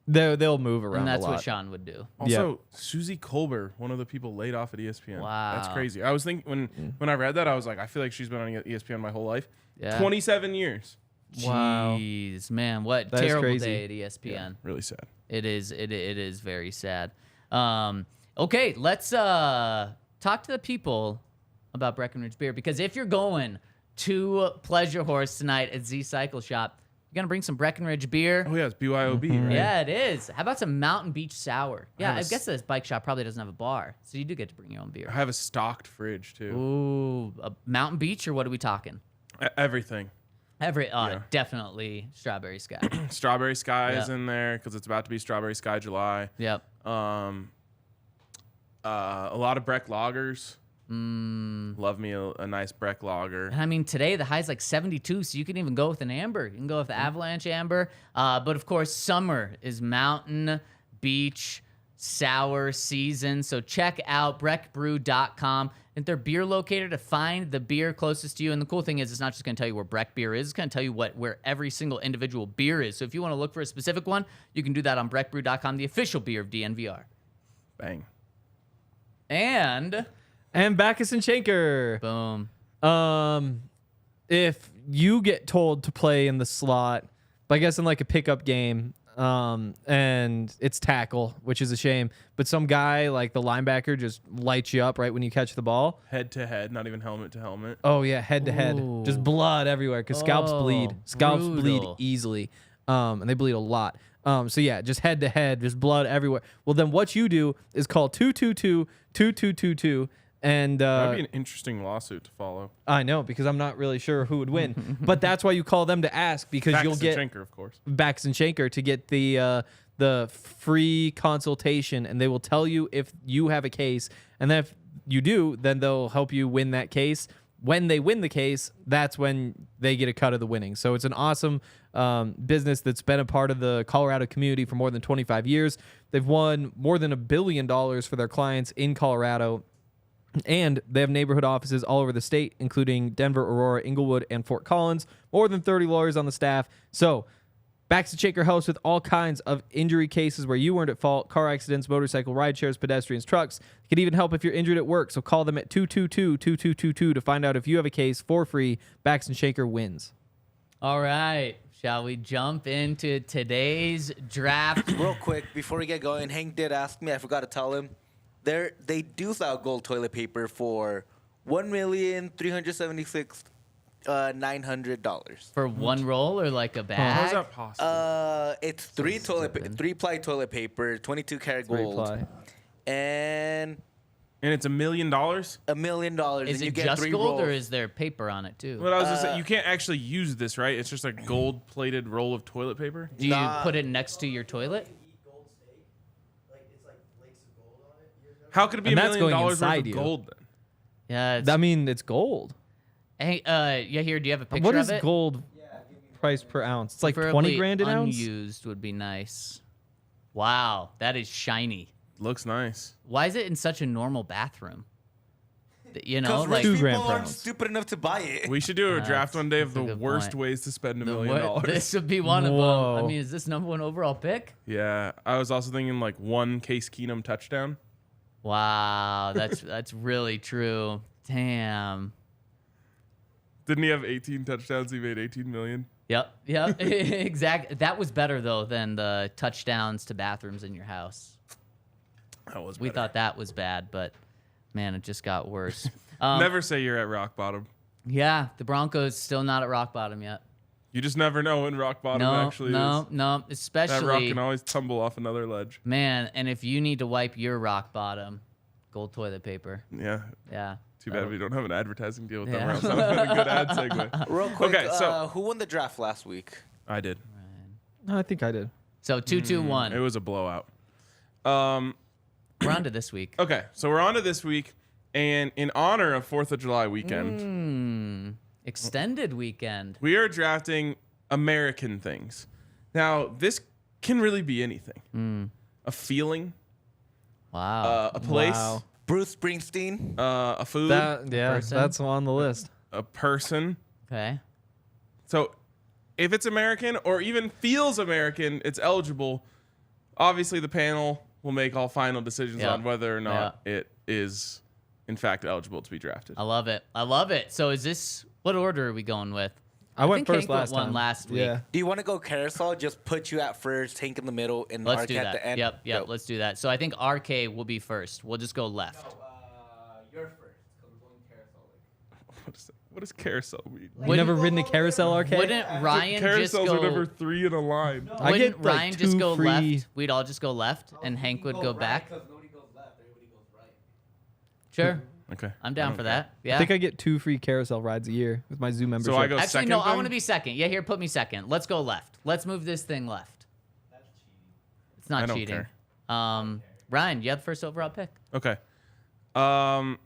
They'll move around And that's a lot. what Sean would do. Also, Susie Colbert, one of the people laid off at ESPN. Wow. That's crazy. I was thinking when I read that, I was like, I feel like she's been on ESPN my whole life. Yeah. 27 years. Wow. Jeez, man, what That is terrible crazy. day at ESPN. Really sad. It is. It is very sad. Okay, let's talk to the people about Breckenridge beer, because if you're going to Pleasure Horse tonight at Z Cycle Shop, you're gonna bring some Breckenridge beer. Oh yeah, it's BYOB, right? Yeah, it is. How about some Mountain Beach Sour? Yeah, have I a guess this bike shop probably doesn't have a bar, so you do get to bring your own I beer. have a stocked fridge too. Ooh, a Mountain Beach, or what are we talking? Everything. Definitely Strawberry Sky. Strawberry Sky is Yep. in there because it's about to be Strawberry Sky July. Yep. A lot of Breck lagers. Love me a nice Breck lager. And I mean, today the high's like 72, so you can even go with an amber. You can go with the Avalanche Amber. But of course, summer is mountain, beach, sour season. So check out breckbrew.com. And their beer locator to find the beer closest to you. And the cool thing is, it's not just going to tell you where Breck beer is. It's going to tell you where every single individual beer is. So if you want to look for a specific one, you can do that on breckbrew.com, the official beer of DNVR. Bang. And Backus and Schenker. boom. If you get told to play in the slot, I guess in like a pickup game, and it's tackle, which is a shame, but some guy like the linebacker just lights you up right when you catch the ball. Head to head, not even helmet to helmet. Oh yeah, head to head, Ooh. just blood everywhere because scalps bleed. Scalps bleed brutal. easily, and they bleed a lot. So yeah, just head to head, just blood everywhere. Well, then what you do is call 222-2222, and That'd be an interesting lawsuit to follow. I know because I'm not really sure who would win, but that's why you call them to ask because Backus you'll and get Schenker, of course. Backus and Schenker to get the free consultation, and they will tell you if you have a case, and then if you do, then they'll help you win that case. When they win the case, that's when they get a cut of the winnings. So it's an awesome business that's been a part of the Colorado community for more than 25 years. They've won more than $1 billion for their clients in Colorado. And they have neighborhood offices all over the state, including Denver, Aurora, Inglewood, and Fort Collins. More than 30 lawyers on the staff. So, Backus and Schenker helps with all kinds of injury cases where you weren't at fault: car accidents, motorcycle ride shares, pedestrians, trucks. It can even help if you're injured at work. So call them at 222-2222 to find out if you have a case for free. Backus and Schenker wins. All right. Shall we jump into today's draft? Real quick, before we get going, Hank did ask me. I forgot to tell him. They do sell gold toilet paper for $1,376,900. For one roll or like a bag? How is that possible? It's three-ply toilet paper, 22 karat gold, Reply. and And it's $1 million? $1 million. Is and you it get just 3 gold rolls. or is there paper on it too? What I was just saying, you can't actually use this, right? It's just a gold-plated roll of toilet paper. Do you put it next to your toilet? How could it be And $1 that's million going worth inside of you. gold then? Yeah. It's, I mean, it's gold. hey, yeah. Here, do you have a picture What of is it? gold price per ounce? It's like 20 Preferably grand an ounce? unused would be nice. Wow, that is shiny. Looks nice. Why is it in such a normal bathroom? You know, Because like Two rich grand people per aren't ounce. stupid enough to buy it. We should do a draft one day of that's a the good worst point. ways to spend $1 the million. what- this would be one of them. Whoa. I mean, is this number one overall pick? Yeah, I was also thinking like one Case Keenum touchdown. Wow, that's really true. Damn. Didn't he have 18 touchdowns? He made 18 million. Yep. Exactly. That was better though than the touchdowns to bathrooms in your house. That was We better. thought that was bad, but man, it just got worse. Never say you're at rock bottom. Yeah, the Broncos still not at rock bottom yet. You just never know when rock bottom actually is. No. That rock Especially, can always tumble off another ledge. man. And if you need to wipe your rock bottom, gold toilet paper. Yeah. Yeah. Too bad we don't have an advertising deal with them. Yeah. Or else that would have been a good ad segue. Real quick, Okay, so- who won the draft last week? I did. No, I think I did. So 2-2-1. It was a blowout. We're on to this week. Okay, so we're on to this week, and in honor of 4th of July weekend, Extended weekend. we are drafting American things. Now, this can really be anything. A feeling, Wow. a place, Wow. Bruce Springsteen. a food, person? That's on the list. a person. Okay. So if it's American or even feels American, it's eligible. Obviously, the panel will make all final decisions Yeah. on whether or not it is, in fact, eligible to be drafted. I love it. So is this, what order are we going with? I went think first Hank went last one time. last week. Yeah. Do you want to go carousel? Just put you at first, Hank in the middle, and Let's Ark do at that. the end. Yep. Go. Let's do that. So I think RK will be first. We'll just go left. You're first, because we're going carousel. What does carousel mean? You never ridden a carousel arcade? Wouldn't Ryan just Carousels are never go? 3 in a line. I Wouldn't get, like, Ryan just 2 go free- left? We'd all just go left, and Hank would go back. Because nobody goes left, everybody goes right. Sure. Okay. I'm down for that. Yeah. I think I get 2 free carousel rides a year with my zoo membership. So I go Actually, second. no, I then? want to be second. Yeah, here, put me second. Let's go left. Let's move this thing left. It's not I don't cheating. care. Ryan, you have the first overall pick. Okay. I'm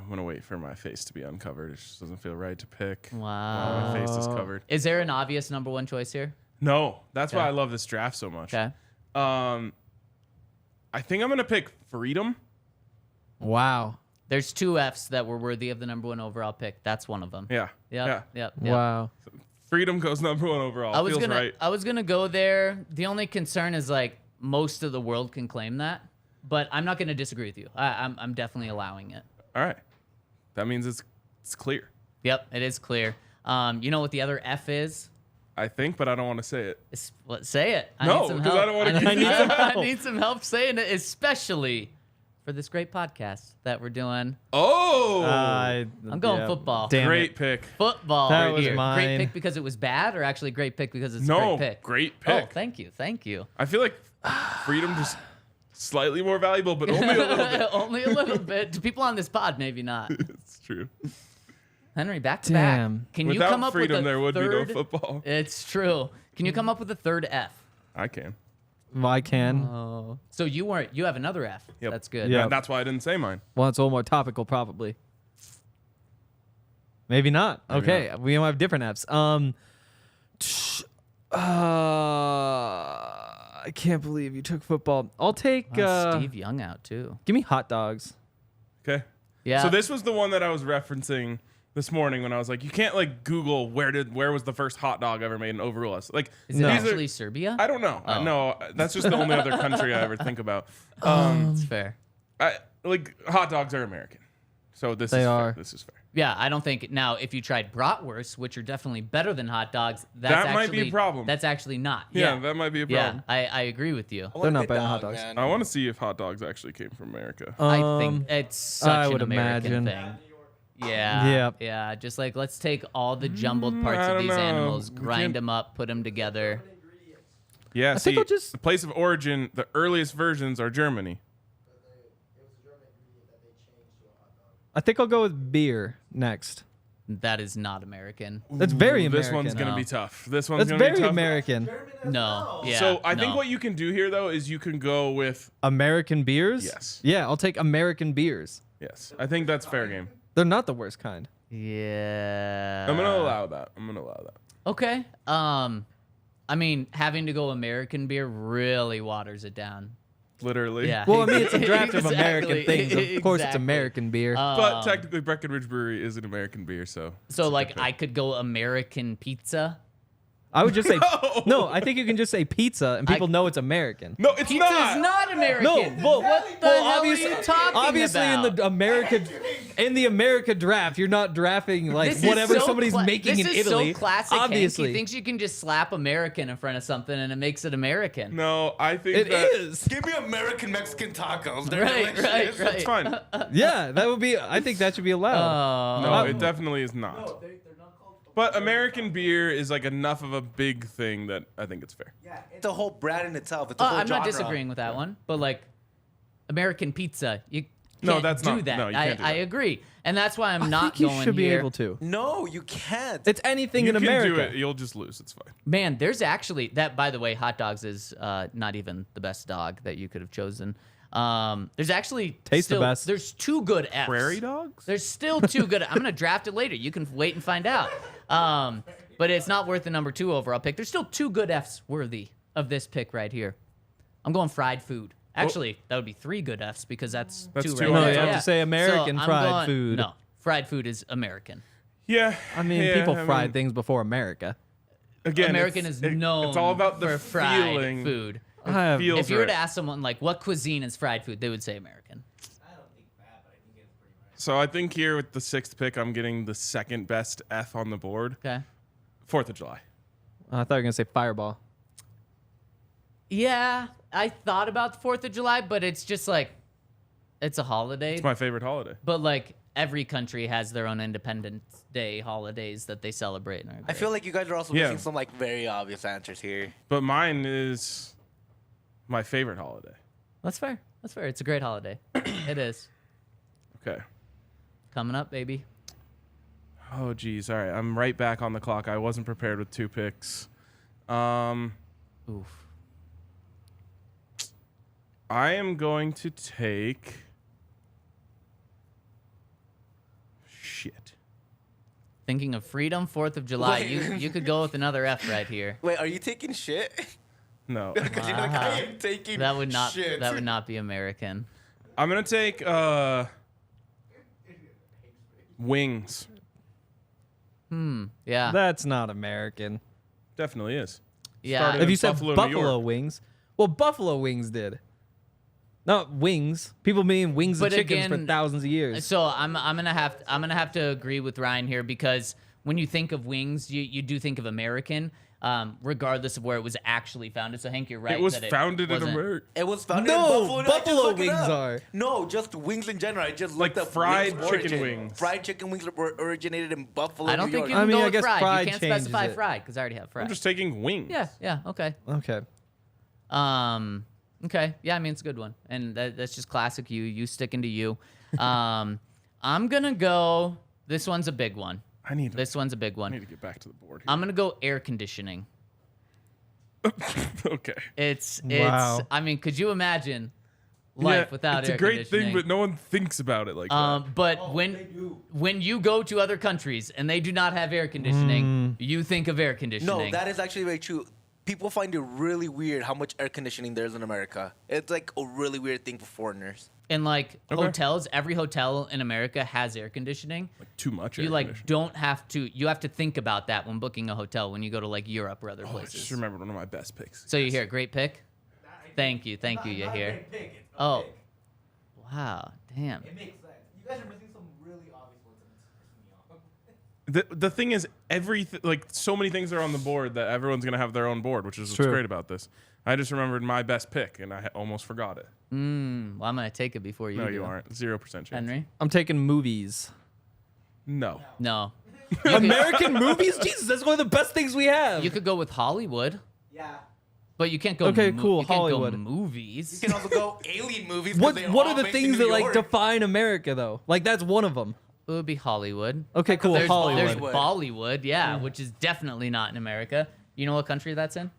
gonna wait for my face to be uncovered. It just doesn't feel right to pick. Wow. While my face is covered. Is there an obvious number 1 choice here? No, that's why Okay. I love this draft so much. Okay. I think I'm gonna pick Freedom. Wow. There's 2 Fs that were worthy of the number 1 overall pick. That's one of them. Yeah. Yep. Yeah. Yep. Wow. Freedom goes number 1 overall. I was Feels gonna right. I was gonna go there. The only concern is like most of the world can claim that, but I'm not gonna disagree with you. I'm definitely allowing it. All right. That means it's clear. Yep, it is clear. You know what the other F is? I think, but I don't want to say it. Let's say it. I No, need some 'cause help. I don't wanna I give need, you some, help. I need some help saying it, especially for this great podcast that we're doing. Oh, I'm going football. Damn great it. pick. Football. That right was here. mine. Great pick because it was bad, or actually great pick because it's a No, great pick? great Oh, pick. thank you. Thank you. I feel like Freedom just slightly more valuable, but only a little bit. Only a little bit. To people on this pod, maybe not. It's true. Henry, back to Damn. back. Can Without you come up Freedom, with a there would third? be no football. It's true. Can you come up with a third F? I can. Well, I can. Oh. So you have another F. Yep. That's good. Yeah. And that's why I didn't say mine. Well, it's a little more topical, probably. Maybe not. Maybe Okay, we have different Fs. I can't believe you took football. I'll take. Steve Young out too. Give me hot dogs. Okay. Yeah. So this was the one that I was referencing this morning when I was like, you can't like Google where was the first hot dog ever made and overrule us. Like, Is it No. these are- actually Serbia? I don't know. Oh. No, that's just the only other country I ever think about. That's fair. Like hot dogs are American, so this They is are. Fair. This is fair. Yeah, I don't think now if you tried bratwurst, which are definitely better than hot dogs, that's That might actually, be a problem. That's actually not. Yeah, that might be a problem. Yeah, I agree with you. They're not better than hot dogs. I want to see if hot dogs actually came from America. I think it's such I an would American imagine. thing. Yeah. Yep. Yeah. Just like let's take all the jumbled parts I of don't these know. animals, We grind can't- them up, put them together. Yeah, I see, think I'll just- the place of origin, the earliest versions are Germany. I think I'll go with beer next. That is not American. That's very This American. one's gonna No. be tough. This one's That's gonna be very tough. American. No. Yeah. So I think no. what you can do here though is you can go with American beers? Yes. Yeah, I'll take American beers. yes. I think that's fair game. They're not the worst kind. Yeah. I'm gonna allow that. I'm gonna allow that. Okay. I mean, having to go American beer really waters it down. Literally. Yeah. Well, I mean, it's a draft of American Exactly. things. Of course, it's Exactly. American beer. But technically, Breckenridge Brewery is an American beer, so. So like I could go American pizza. I would just say no. I think you can just say pizza, and people know it's American. No, it's Pizza not. is not American. No, well, what the well, hell obviously, are you talking obviously about? in the America draft, you're not drafting like This is whatever so somebody's making this in is Italy. so classic. Obviously, Hank. He thinks you can just slap American in front of something and it makes it American. No, I think it that is. Give me American Mexican tacos. They're Right, delicious. right. It's fine. Yeah, that would be. I think that should be allowed. No, Oh. it definitely is not. But American beer is like enough of a big thing that I think it's fair. Yeah, it's a whole brand in itself. It's a whole I'm not genre. disagreeing with that one, but like American pizza, you can't No, that's do not- that. no, you can't do I that. agree, and that's why I'm I not think you going should be here. able to. No, you can't. It's anything You in can America. do it. You'll just lose. It's fine. Man, there's actually that. By the way, hot dogs is not even the best dog that you could have chosen. There's actually Taste the still, best. There's 2 good Fs. Prairie dogs? There's still 2 good. I'm gonna draft it later. You can wait and find out. But it's not worth the number 2 overall pick. There's still 2 good Fs worthy of this pick right here. I'm going fried food. Actually, that would be 3 good Fs because that's 2 That's right two No, there. you have Yeah. to say American So I'm fried going- food. No, fried food is American. Yeah. I mean, yeah, people I fried mean, things before America. Again, American it's- is known It's all about the for fried feeling. food. I have- feels If you were to right. ask someone like what cuisine is fried food, they would say American. So I think here with the 6th pick, I'm getting the second best F on the board. Okay. 4th of July. I thought you were gonna say Fireball. Yeah, I thought about the 4th of July, but it's just like it's a holiday. It's my favorite holiday. But like every country has their own Independence Day holidays that they celebrate. And are I great. feel like you guys are also Yeah. missing some like very obvious answers here. But mine is my favorite holiday. That's fair. That's fair. It's a great holiday. It is. Okay. Coming up, baby. Oh, geez. All right. I'm right back on the clock. I wasn't prepared with 2 picks. Oof. I am going to take... Shit. Thinking of freedom, 4th of July. Wait. You could go with another F right here. Wait, are you taking shit? No. Because you're like, I am taking That would not shit. that would not be American. I'm going to take wings. Yeah. That's not American. Definitely is. Yeah. Started If you in said Buffalo, New buffalo York. wings, well, buffalo wings did. Not wings. People mean wings But and chickens for again, thousands of years. So I'm gonna have to agree with Ryan here, because when you think of wings, you do think of American, regardless of where it was actually founded. So Hank, you're right. It was that founded in wasn't- America. It was founded No, in Buffalo. and I just buffalo looked it wings up. are. No, just wings in general. I just Like looked up fried wings chicken origin. wings. Fried chicken wings were originated in Buffalo, I don't New think you York. can I mean, go I with guess fried. fried You can't changes specify it. fried because I already have fried. I'm just taking wings. Yeah. Okay. Okay. Okay. Yeah, I mean, it's a good one. And that's just classic you sticking to you. I'm going to go. This one's a big one. This one's a big I need one. to get back to the board here. I'm going to go air conditioning. Okay. It's, Wow. I mean, could you imagine life without it's air a great conditioning? thing, but no one thinks about it like that. But when you go to other countries and they do not have air conditioning, you think of air conditioning. No, that is actually very true. People find it really weird how much air conditioning there is in America. It's like a really weird thing for foreigners. And like Okay. hotels, every hotel in America has air conditioning. Like too much. You air like conditioning. don't have to. You have to think about that when booking a hotel when you go to like Europe or other Oh, I places. just remembered one of my best picks. So you hear, great pick. Thank you, you hear. Oh, wow, damn. It makes sense. You guys are missing some really obvious ones, and it's pissing me off. The thing is, like so many things are on the board that everyone's gonna have their own board, which is what's True. great about this. I just remembered my best pick, and I almost forgot it. Well, I'm gonna take it before you. No, do. you aren't. 0% chance. Henry. I'm taking movies. No. No. American movies? Jesus, that's one of the best things we have. You could go with Hollywood, Yeah. but you can't go. Okay, cool, You can't Hollywood. go movies. You can also go alien movies. 'cause what they're what all are the based in things New that like York. define America though? Like that's one of them. It would be Hollywood. Okay, cool. There's Hollywood. Bollywood, yeah, which is definitely not in America. You know what country that's in?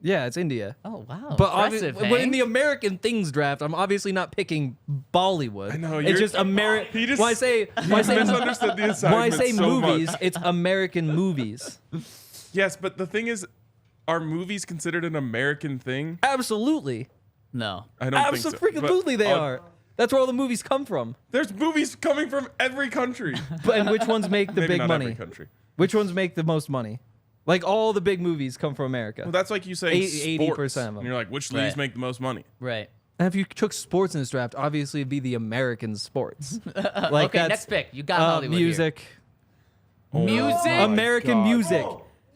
Yeah, it's India. Oh wow, But impressive, when in the Hank. American things draft, I'm obviously not picking Bollywood. I know, It's you're- just American. He just- When I say misunderstood the when I assignment say so movies, much. it's American movies. Yes, but the thing is, are movies considered an American thing? Absolutely. no. I don't think so. Absolutely, they are. That's where all the movies come from. There's movies coming from every country. But and which ones make the Maybe big not money? every country. Which ones make the most money? Like all the big movies come from America. Well, that's like you saying 80% sports. of them. And you're like, which leagues Right. make the most money? Right. And if you took sports in this draft, obviously it'd be the American sports. Like Okay, that's, next pick. You got Hollywood here. music. Music. Oh my American God. music.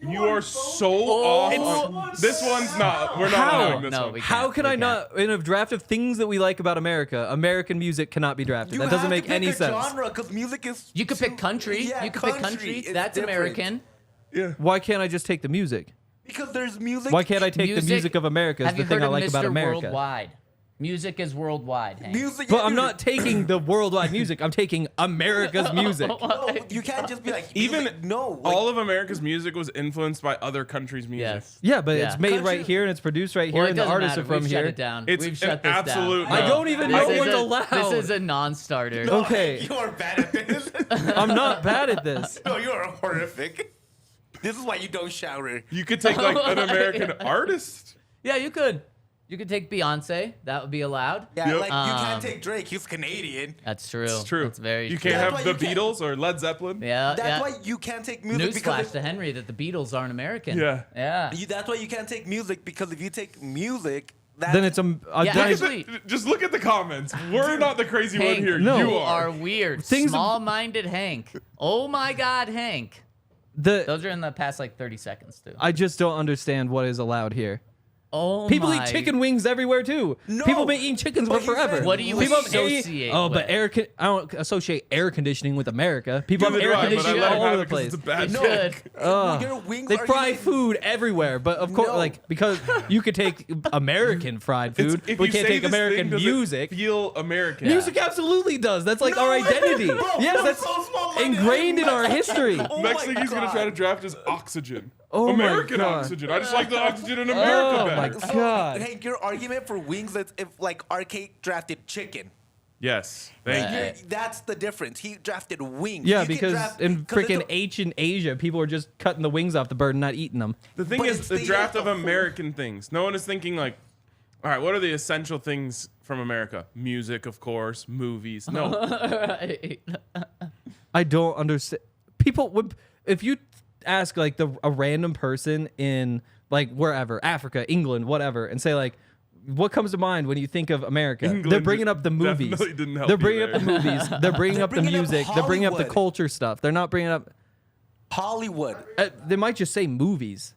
You are so off. on- this one's not. We're not How? having this No, one. we How can't, can we I can't. not, in a draft of things that we like about America, American music cannot be drafted? You That doesn't have to make pick any a sense. genre because music is. You could pick country. Yeah, you could pick country. It's That's different. American. Yeah. Why can't I just take the music? Because there's music. Why can't I take the music of America? Is Have the you thing heard I of like Mr. about America. Worldwide? Music is worldwide, Hank. Music. But I'm not taking the worldwide music. I'm taking America's music. No, you can't just be like. Even music, no. Like, all of America's music was influenced by other countries' music. Yes. Yeah, but Yeah. it's made right Country- here and it's produced right here, Well, it and the doesn't artists matter. are from We've here. shut it down. It's We've shut an this absolute down. no. I don't even This know is what's a- allowed. This is a non-starter. Okay, You are bad at this. I'm not bad at this. No, you are horrific. This is why you don't shower. You could take like an American artist. Yeah, you could. You could take Beyonce. That would be allowed. Yeah, Yep. like you can't take Drake. He's Canadian. That's true. It's true. That's very You true. can't That's have why the you can't- Beatles or Led Zeppelin. Yeah, That's yeah. why you can't take music Newsflash because to Henry that the Beatles aren't American. Yeah. Yeah. that's why you can't take music because if you take music, that's, Then it's a. Yeah, Look at actually- just look at the comments. We're not the crazy one Hank, here. No. You you are. are weird. Things- Small-minded Hank. Oh my God, Hank. The Those are in the past like 30 seconds too. I just don't understand what is allowed here. Oh People my. eat chicken wings everywhere too. No, People been eating chickens but for he said- forever. What do you People have associate Oh, but with? I don't associate air conditioning with America. People Neither have air do I, but I conditioning let all him have over it the 'cause place. It's a bad You pick. should. Your wings They fry argument- food everywhere, but of course, No. like because you could take American fried food, If we you can't say take this American thing, does it music. feel American. Music absolutely does. That's like our identity. Yes, that's ingrained in our history. Oh Next my thing he's gonna God. try to draft is oxygen. Oh my American God. oxygen. I just like the oxygen in America Oh my better. God. Hank, your argument for wings is if like Arcade drafted chicken. Yes. Thank you. Right. That's the difference. He drafted wings. Yeah, You can because draft- in 'cause it's freaking a- ancient Asia, people are just cutting the wings off the bird and not eating them. The thing But is, it's the the- draft of the- American things. No one is thinking like, all right, what are the essential things from America? Music, of course, movies. No. Right. I don't understand. People would, if you ask like a random person in like wherever, Africa, England, whatever, and say like, what comes to mind when you think of America? They're England bringing up the movies. definitely didn't help They're you bringing up the there. movies. They're bringing up the bringing up music. They're bringing up the Hollywood. culture stuff. They're not bringing up. Hollywood. They might just say movies.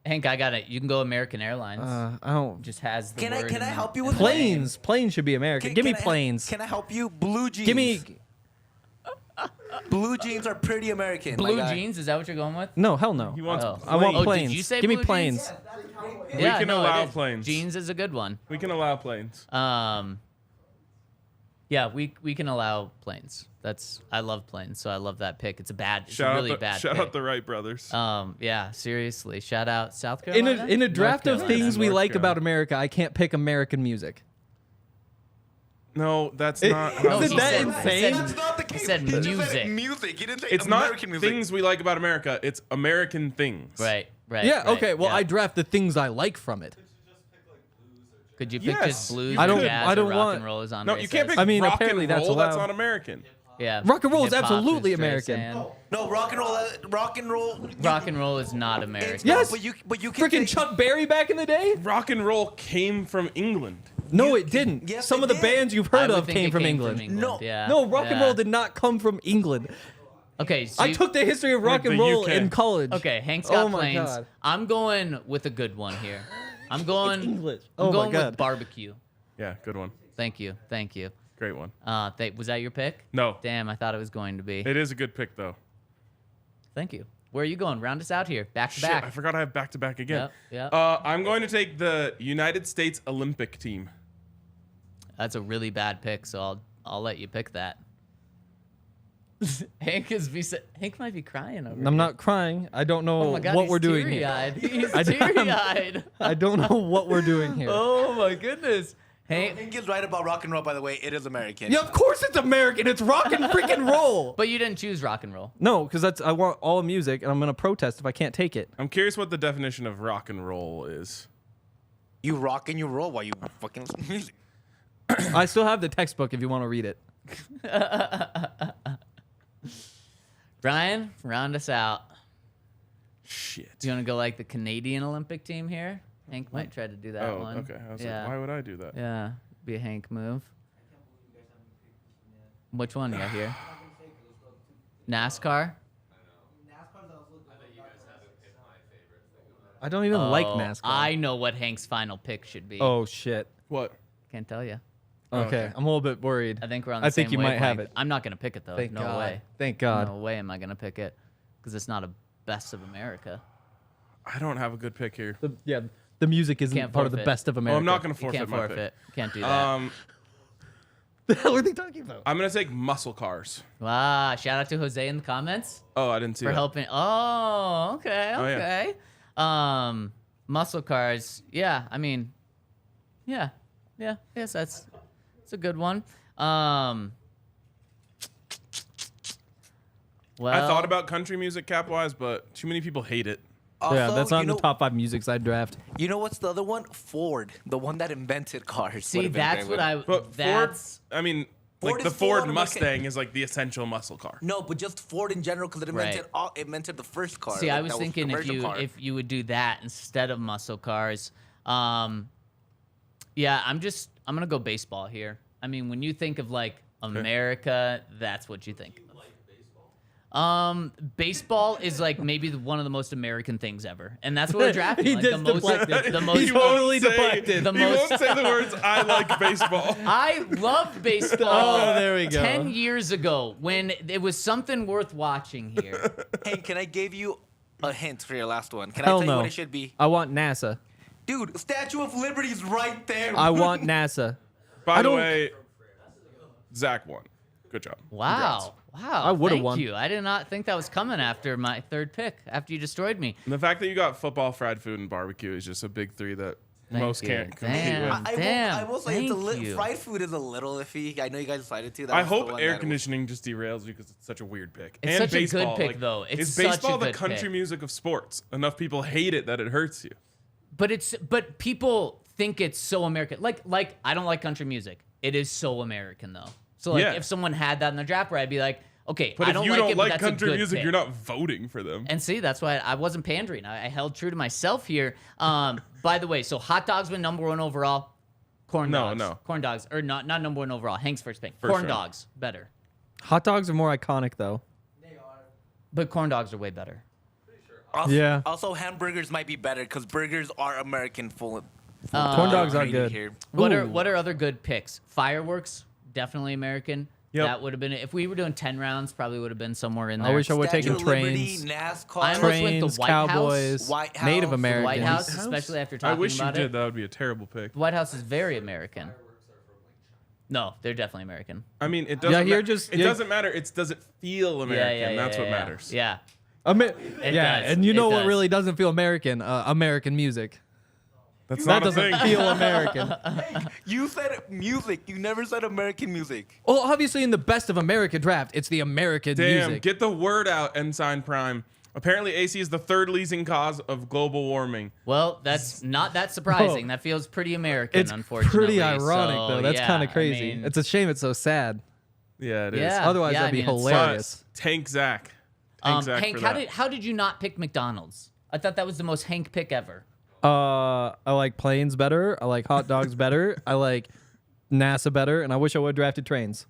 Hank, I got it. You can go American Airlines. I don't. Just has the Can I word can in I the- help you with Planes. Planes should be American. Give me Can I- planes. Can I help you? Blue jeans. Give me. blue jeans are pretty American. Blue my guy. jeans? Is that what you're going with? No, hell no. He wants Oh. I want Oh, did planes. you say Give me blue planes. jeans? We can no, it allow is. planes. Jeans is a good one. We can allow planes. Yeah, we can allow planes. I love planes, so I love that pick. It's a Shout really out the, bad shout pick. out the Wright brothers. Yeah, seriously. Shout out South In Carolina. a draft of North Carolina. things we North like Carolina. about America, I can't pick American music. No, that's not. No, how Isn't he this that works. insane? That's not the case. said He just music. Music. He didn't say It's not American music. things we like about America. It's American things. Right. Yeah, right, okay. Well, yeah. I draft the things I like from it. Could you pick Yes, just blues you or could. jazz I don't or rock want- and roll is on No, you can't pick I mean, rock apparently and that's roll. That's allowed. not American. Yeah. Rock and roll is Hip-hop absolutely straight American. sand. No, rock and roll. Rock and roll. Rock and roll is not American. Yes. But you can Freaking take- Chuck Berry back in the day? Rock and roll came from England. No, it didn't. Yes, Some it of the did. bands you've I heard would of think came it from England. No. Yeah. No, rock and yeah. roll did not come from England. Okay, so I you- took the history of rock Like and the roll UK. in college. Okay, Hank's Oh got my planes. God. I'm going with a good one here. I'm going English. I'm Oh my going God. with barbecue. Yeah, good one. Thank you. Great one. Was that your pick? No, Damn, I thought it was going to be. it is a good pick though. Thank you. Where are you going? Round us out here. Back to Shit, I back. forgot I have back to back again. Yep. I'm going to take the United States Olympic team. That's a really bad pick, so I'll let you pick that. Hank might be crying over I'm here. not crying. I don't know Oh my God, what he's we're doing here. teary-eyed. He's I don't- teary-eyed. I don't know what we're doing here. Oh my goodness. Hank, Hank is right about rock and roll. By the way, it is American. Yeah, of course it's American. It's rock and freaking roll. but you didn't choose rock and roll. No, because I want all music, and I'm gonna protest if I can't take it. I'm curious what the definition of rock and roll is. You rock and you roll while you fucking listen to music. I still have the textbook if you want to read it. Brian, round us out. Shit. Do you want to go like the Canadian Olympic team here? Hank might try to do that Oh, one. okay. I was yeah. like, why would I do that? Yeah, be a Hank move. Which one you got here? NASCAR? I don't even like Oh, NASCAR. I know what Hank's final pick should be. Oh shit. What? Can't tell you. Okay, I'm a little bit worried. I think we're on the I same think you might have wavelength. it. I'm not going to pick it, though. Thank no God. way. Thank God. No way am I going to pick it because it's not a best of America. I don't have a good pick here. The music isn't Can't part of the forfeit. best of Oh, America. I'm not going to You forfeit can't my forfeit. pick. Can't do that. The hell are they talking about? I'm going to take muscle cars. Wow. Shout out to Jose in the comments Oh, I didn't see for that. helping. Oh, okay. Oh, yeah. Okay. Muscle cars. Yeah. I mean, yeah. Yeah. Yes, that's a good one. Well, I thought about country music cap-wise, but too many people hate it. Also, Yeah, that's not you in know, the top 5 musics I draft. You know what's the other one? Ford, the one that invented cars. See, would've been that's great what with- But That's Ford, I mean, Ford like the is full Ford on Mustang is like the essential muscle car. No, but just Ford in general because it invented Right. it invented the first car. See, like, I was that thinking if commercial car. you would do that instead of muscle cars. Yeah, I'm gonna go baseball here. I mean, when you think of like America, that's what you think of. Baseball is like maybe one of the most American things ever, and that's what we're drafting. He Like just deflected. the most, He won't totally say- deflected. The He most- won't say the words, I like baseball. I love baseball. Oh, there we go. 10 years ago, when it was something worth watching here. Hey, can I give you a hint for your last one? Can Hell I tell no. you what it should be? I want NASA. Dude, Statue of Liberty's right there. I want NASA. By I the don't- way, Zach won. Good job. Wow. Wow. I would've Thank won. you. I did not think that was coming after my third pick, after you destroyed me. And the fact that you got football, fried food, and barbecue is just a big three that Thank most you. can't compete Damn. with. Damn, I will say it's a thank you. fried food is a little iffy. I know you guys decided to. That I was the hope one air that- conditioning just derails you because it's such a weird pick. It's and such a good baseball, pick, like, though. It's is such a baseball the good country pick. music of sports? Enough people hate it that it hurts you. But people think it's so American. Like I don't like country music. It is so American though. So like Yeah. if someone had that in the draft, I'd be like, okay, But I if don't you like don't it, but like that's a country good music, pick. you're not voting for them. And see, that's why I wasn't pandering. I held true to myself here. By the way, so hot dogs went number 1 overall. Corn No, dogs. no. Corn dogs. Or not number 1 overall. Hank's first pick. First Corn round. dogs. Better. Hot dogs are more iconic, though. But corn dogs are way better. Also, Yeah. Also, hamburgers might be better because burgers are American full. Corn dogs are created good. Here. What Ooh. are other good picks? Fireworks, definitely American. Yep. That would have been, if we were doing 10 rounds, probably would have been somewhere in there. I wish I would take Statue the of Liberty, trains. NASCAR. I almost went the Trains, White House. Cowboys, White House. Native The The Americans. White House, House? especially after I talking wish you about did. it. That would be a terrible pick. The White House is very American. No, they're definitely American. I mean, it doesn't. you're ma- just- it yeah. doesn't matter. It does it feel American. That's what matters. Yeah. Yeah, does. and you know It what does. really doesn't feel American? American music. That's That not a doesn't thing. feel American. You said music. You never said American music. Well, obviously, in the best of America draft, it's the American Damn, music. get the word out, Ensign Prime. Apparently, AC is the third leading cause of global warming. Well, that's not that surprising. Whoa. That feels pretty American, It's unfortunately. pretty ironic, So, though. That's yeah, kind of I crazy. mean, it's a shame it's so sad. Yeah, it is. yeah, Otherwise, yeah, that'd be I mean, it's- hilarious. But tank Zach. Tank Zach Hank, for that. how did you not pick McDonald's? I thought that was the most Hank pick ever. I like planes better. I like hot dogs better. I like NASA better, and I wish I would have drafted trains.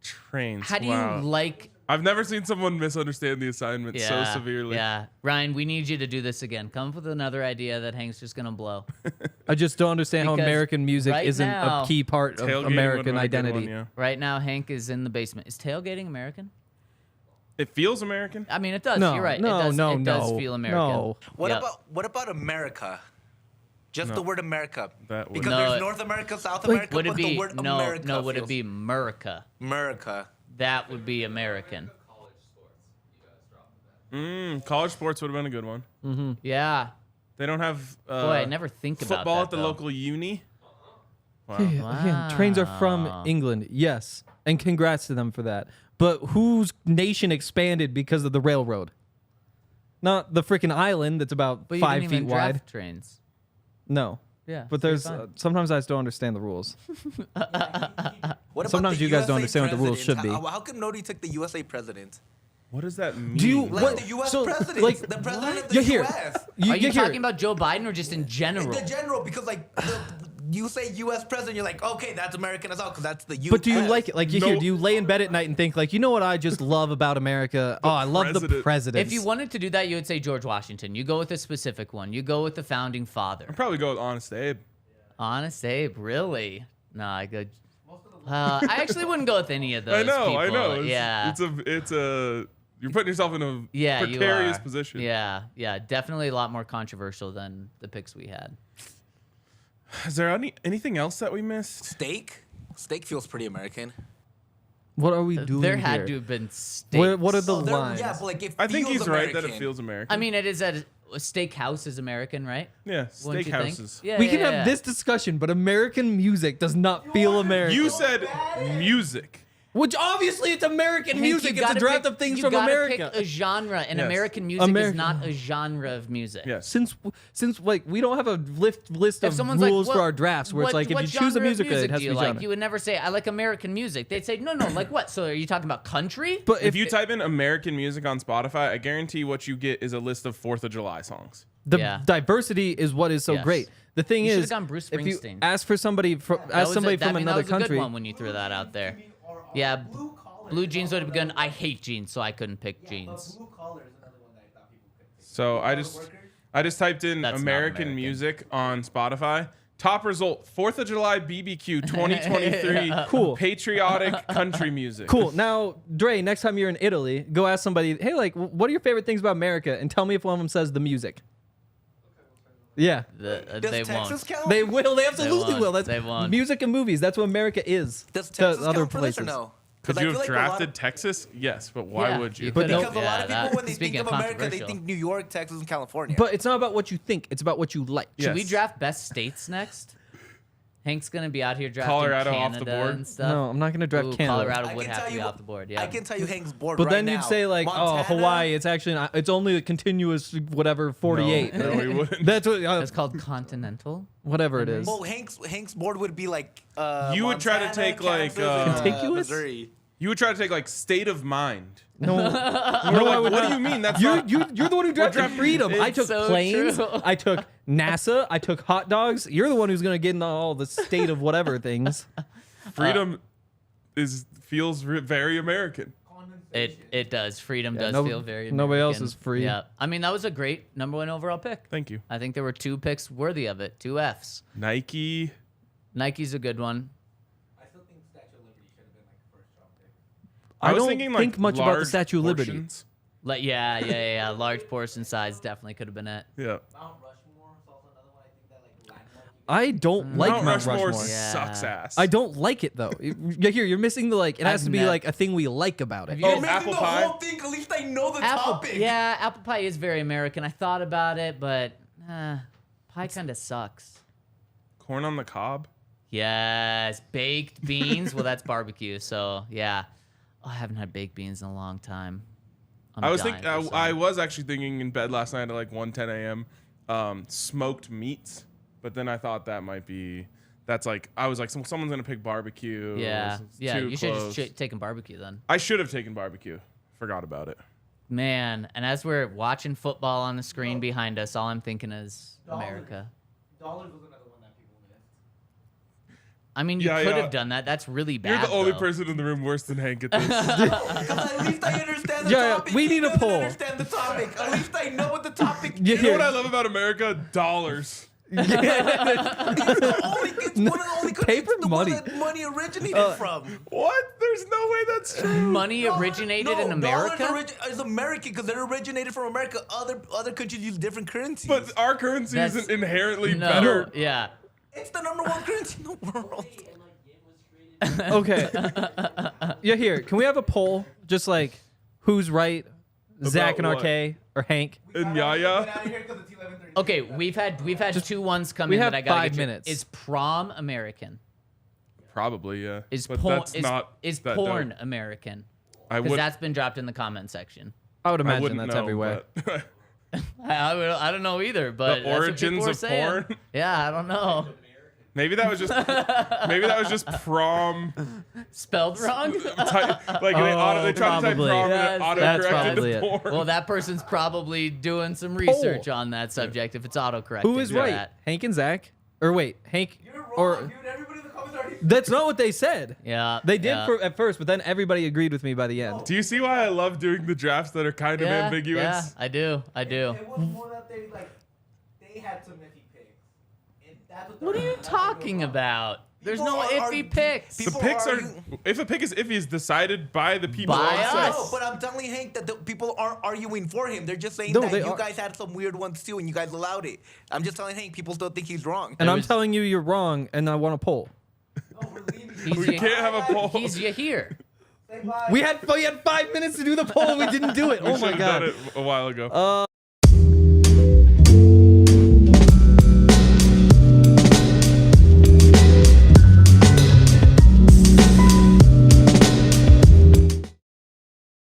Trains. How do wow. you like? I've never seen someone misunderstand the assignment so severely. Yeah, Ryan, we need you to do this again. Come up with another idea that Hank's just gonna blow. I just don't understand how Because American music right isn't now- a key part of Tailgating would've American been a good identity. one, yeah. Right now, Hank is in the basement. Is tailgating American? It feels American. I mean, it does. No, You're right. no, it does, no, it does no, feel American. no. Yep. What about America? Just the word America. That would- Because No, there's it- North America, South America, Would it but be the word no? America No, would it feels- be America? America? That would be American. College sports would have been a good one. Yeah. They don't have Boy, I never think about football that, at the though. local uni. Wow. Yeah, again, trains are from England, yes, and congrats to them for that. But whose nation expanded because of the railroad? Not the freaking island that's about But you 5 didn't feet even wide. draft trains. No, Yeah. but so you're there's fine. sometimes I just don't understand the rules. What about Sometimes the you guys don't USA understand what the rules president? should be. How come Nodi took the USA president? What does that mean? Do you Like what? the U.S. so, president, like, the president of the you're here. U.S. Are you you're here. talking about Joe Biden or just in general? The general, because like you say U.S. president, you're like, okay, that's American as well, because that's the U.S. But do you like it? Like you No. here? Do you lay in bed at night and think like, you know what I just love about America? Oh, I love the president. president. If you wanted to do that, you would say George Washington. You go with a specific one. You go with the founding father. I'd probably go with Honest Abe. Honest Abe, really? No, I go. I actually wouldn't go with any of those. I know. people. It's, Yeah. It's a. You're putting yourself in a Yeah, you precarious are. position. Yeah, yeah, definitely a lot more controversial than the picks we had. Is there anything else that we missed? steak? Steak feels pretty American. what are we doing There here? had to have been steaks. What are the Oh, there- lines? yeah, but like it I think feels he's right that it American. feels American. I mean, it is a steakhouse is American, right? yeah, Wouldn't you think? steakhouses. Yeah, We yeah, can yeah. have this discussion, but American music does not feel American. You said music. Which obviously it's American Hank, music. you It's a gotta draft pick- of things you from gotta America. Pick a genre, and Yes. American music is American- not a genre of music. Yes. Since like we don't have a list If of someone's rules like, for our drafts, where it's like if you choose a music, it has do to you be like? genre. You would never say I like American music. They'd say no, like what? So are you talking about country? But If you type in American music on Spotify, I guarantee what you get is a list of 4th of July songs. the Yeah. diversity is what is so Yes. great. The thing You should've is, gone Bruce if you Springsteen. ask for somebody from That was somebody a- that- from I mean, another that was a country, good one when you threw that out there. Yeah, Blue collar Blue jeans would have been good. I hate jeans, so I couldn't pick jeans. Blue collar is another one that I thought people could pick. So I just typed in That's not American American. music on Spotify. Top result: 4th of July BBQ 2023. Cool. Patriotic country music. Cool. Now, Dre, next time you're in Italy, go ask somebody, hey, like, what are your favorite things about America? And tell me if one of them says the music. Yeah. Does They Texas won't. count? They will. They absolutely won't. will. That's They won't. music and movies. That's what America is. Does to Texas other count for this places. or no? Could 'Cause I you feel have like a lot of- drafted Texas? Yes, but why Yeah, would you? But could've- Because a lot of yeah, people, when they speaking think of America, they controversial. think New York, Texas, and California. But it's not about what you think. It's about what you like. Should we Yes. draft best states next? Hank's gonna be out here drafting Colorado Canada off the board? and stuff. No, I'm not going to draft Ooh, Canada. Colorado I would can have tell to be you- off the board. Yeah. I can tell you Hank's board But right then now. you'd say like, Montana, oh, Hawaii. It's actually not, it's only a continuous whatever 48. No, we wouldn't. That's what It's called continental. whatever it is. Well, Hank's board would be like. You would try to Montana, take, like, Kansas, and, Contiguous? Missouri. You would try to take like state of mind. No, Or I like, would what not. do you mean? That's You're not. you're the one who drafted freedom. I It's took so planes. true. I took NASA. I took hot dogs. You're the one who's gonna get into all the state of whatever things. Freedom feels very American. It does. Freedom Yeah, does no- feel very. nobody else American. is free. Yeah. I mean, that was a great #1 overall pick. Thank you. I think there were 2 picks worthy of it. 2 Fs. Nike. Nike's a good one. I still think Statue of Liberty should have been like first round pick. I was don't thinking, think like, much about the large Statue of Liberty. portions. Like yeah. Large portion size definitely could have been it. Yeah. Mount Rushmore is also another one I think that like landmark. I don't like Mount Rushmore. Yeah. sucks ass. I don't like it though. You're missing the like. It has I've to be nev- like a thing we like about it. you Oh, guys- Missing apple the pie. whole thing. At least I know the Apple, topic. yeah, apple pie is very American. I thought about it, but pie kind of sucks. Corn on the cob. Yes, baked beans. Well, that's barbecue. So yeah, I haven't had baked beans in a long time. I'm I was dying thinking. for some. I was actually thinking in bed last night at like 1:10 a.m. Smoked meats, but then I thought that might be. That's like I was like someone's gonna pick barbecue. Yeah, It's yeah. too You should close. just taken barbecue then, I should have taken barbecue. Forgot about it. man. And as we're watching football on the screen behind us, all I'm thinking is Dollars. America. Dollars was another one that people missed. I mean, you Yeah, could yeah. have done that. That's really bad. You're the only though. person in the room worse than Hank at this. Because at least I understand the Yeah, topic. we He need a doesn't poll. understand the topic. At least I know what the topic You is. You know what I love about America? Dollars. It's one of the only countries Paper the money. one that money originated from. What? There's no way that's true. Money originated in America. Dollars is American because they're originated from America. Other countries use different currencies. But our currency That's- isn't inherently No, better. yeah. it's the #1 currency in the world. Okay. Yeah, here. Can we have a poll? Just like who's right, Zach and what? RK or Hank? And Get Yaya. out of here because it's 11:30. Okay, we've had 2 ones come we in have that I gotta 5 get you. minutes. Is prom American? Probably, yeah. Is but porn that's not is that porn dope. American? I Because would. that's been dropped in the comment section. I would I imagine wouldn't that's know, everywhere. but- I don't know either, but The that's what origins people are of saying. porn? Yeah, I don't know. maybe that was just prom. Spelled wrong? Like they tried to type probably. prom Yes, and it that's autocorrected probably to it. porn. Well, that person's probably doing some research on that subject if it's autocorrect. Who is right? Hank and Zach? Or wait, Hank You're wrong, or dude. Everybody in the comments already. that's not what they said. Yeah. They did yeah. at first, but then everybody agreed with me by the end. Do you see why I love doing the drafts that are kind of Yeah, ambiguous? Yeah, I do. It was more that they had some iffy picks. And that's What are you talking about? There's no People are- iffy picks. The People picks are. argue- If a pick is iffy, it's decided by the people By on set. us. No, but I'm telling Hank that the people aren't arguing for him. They're just saying No, that they you are. guys had some weird ones too, and you guys allowed it. I'm just telling Hank people still think he's wrong. And There I'm was- telling you you're wrong, and I want a poll. No, we're leaving. He's We your- can't have a poll. He's you here. Say bye. We had 5 minutes to do the poll, and we didn't do it. We Oh my should've god. done it a while ago.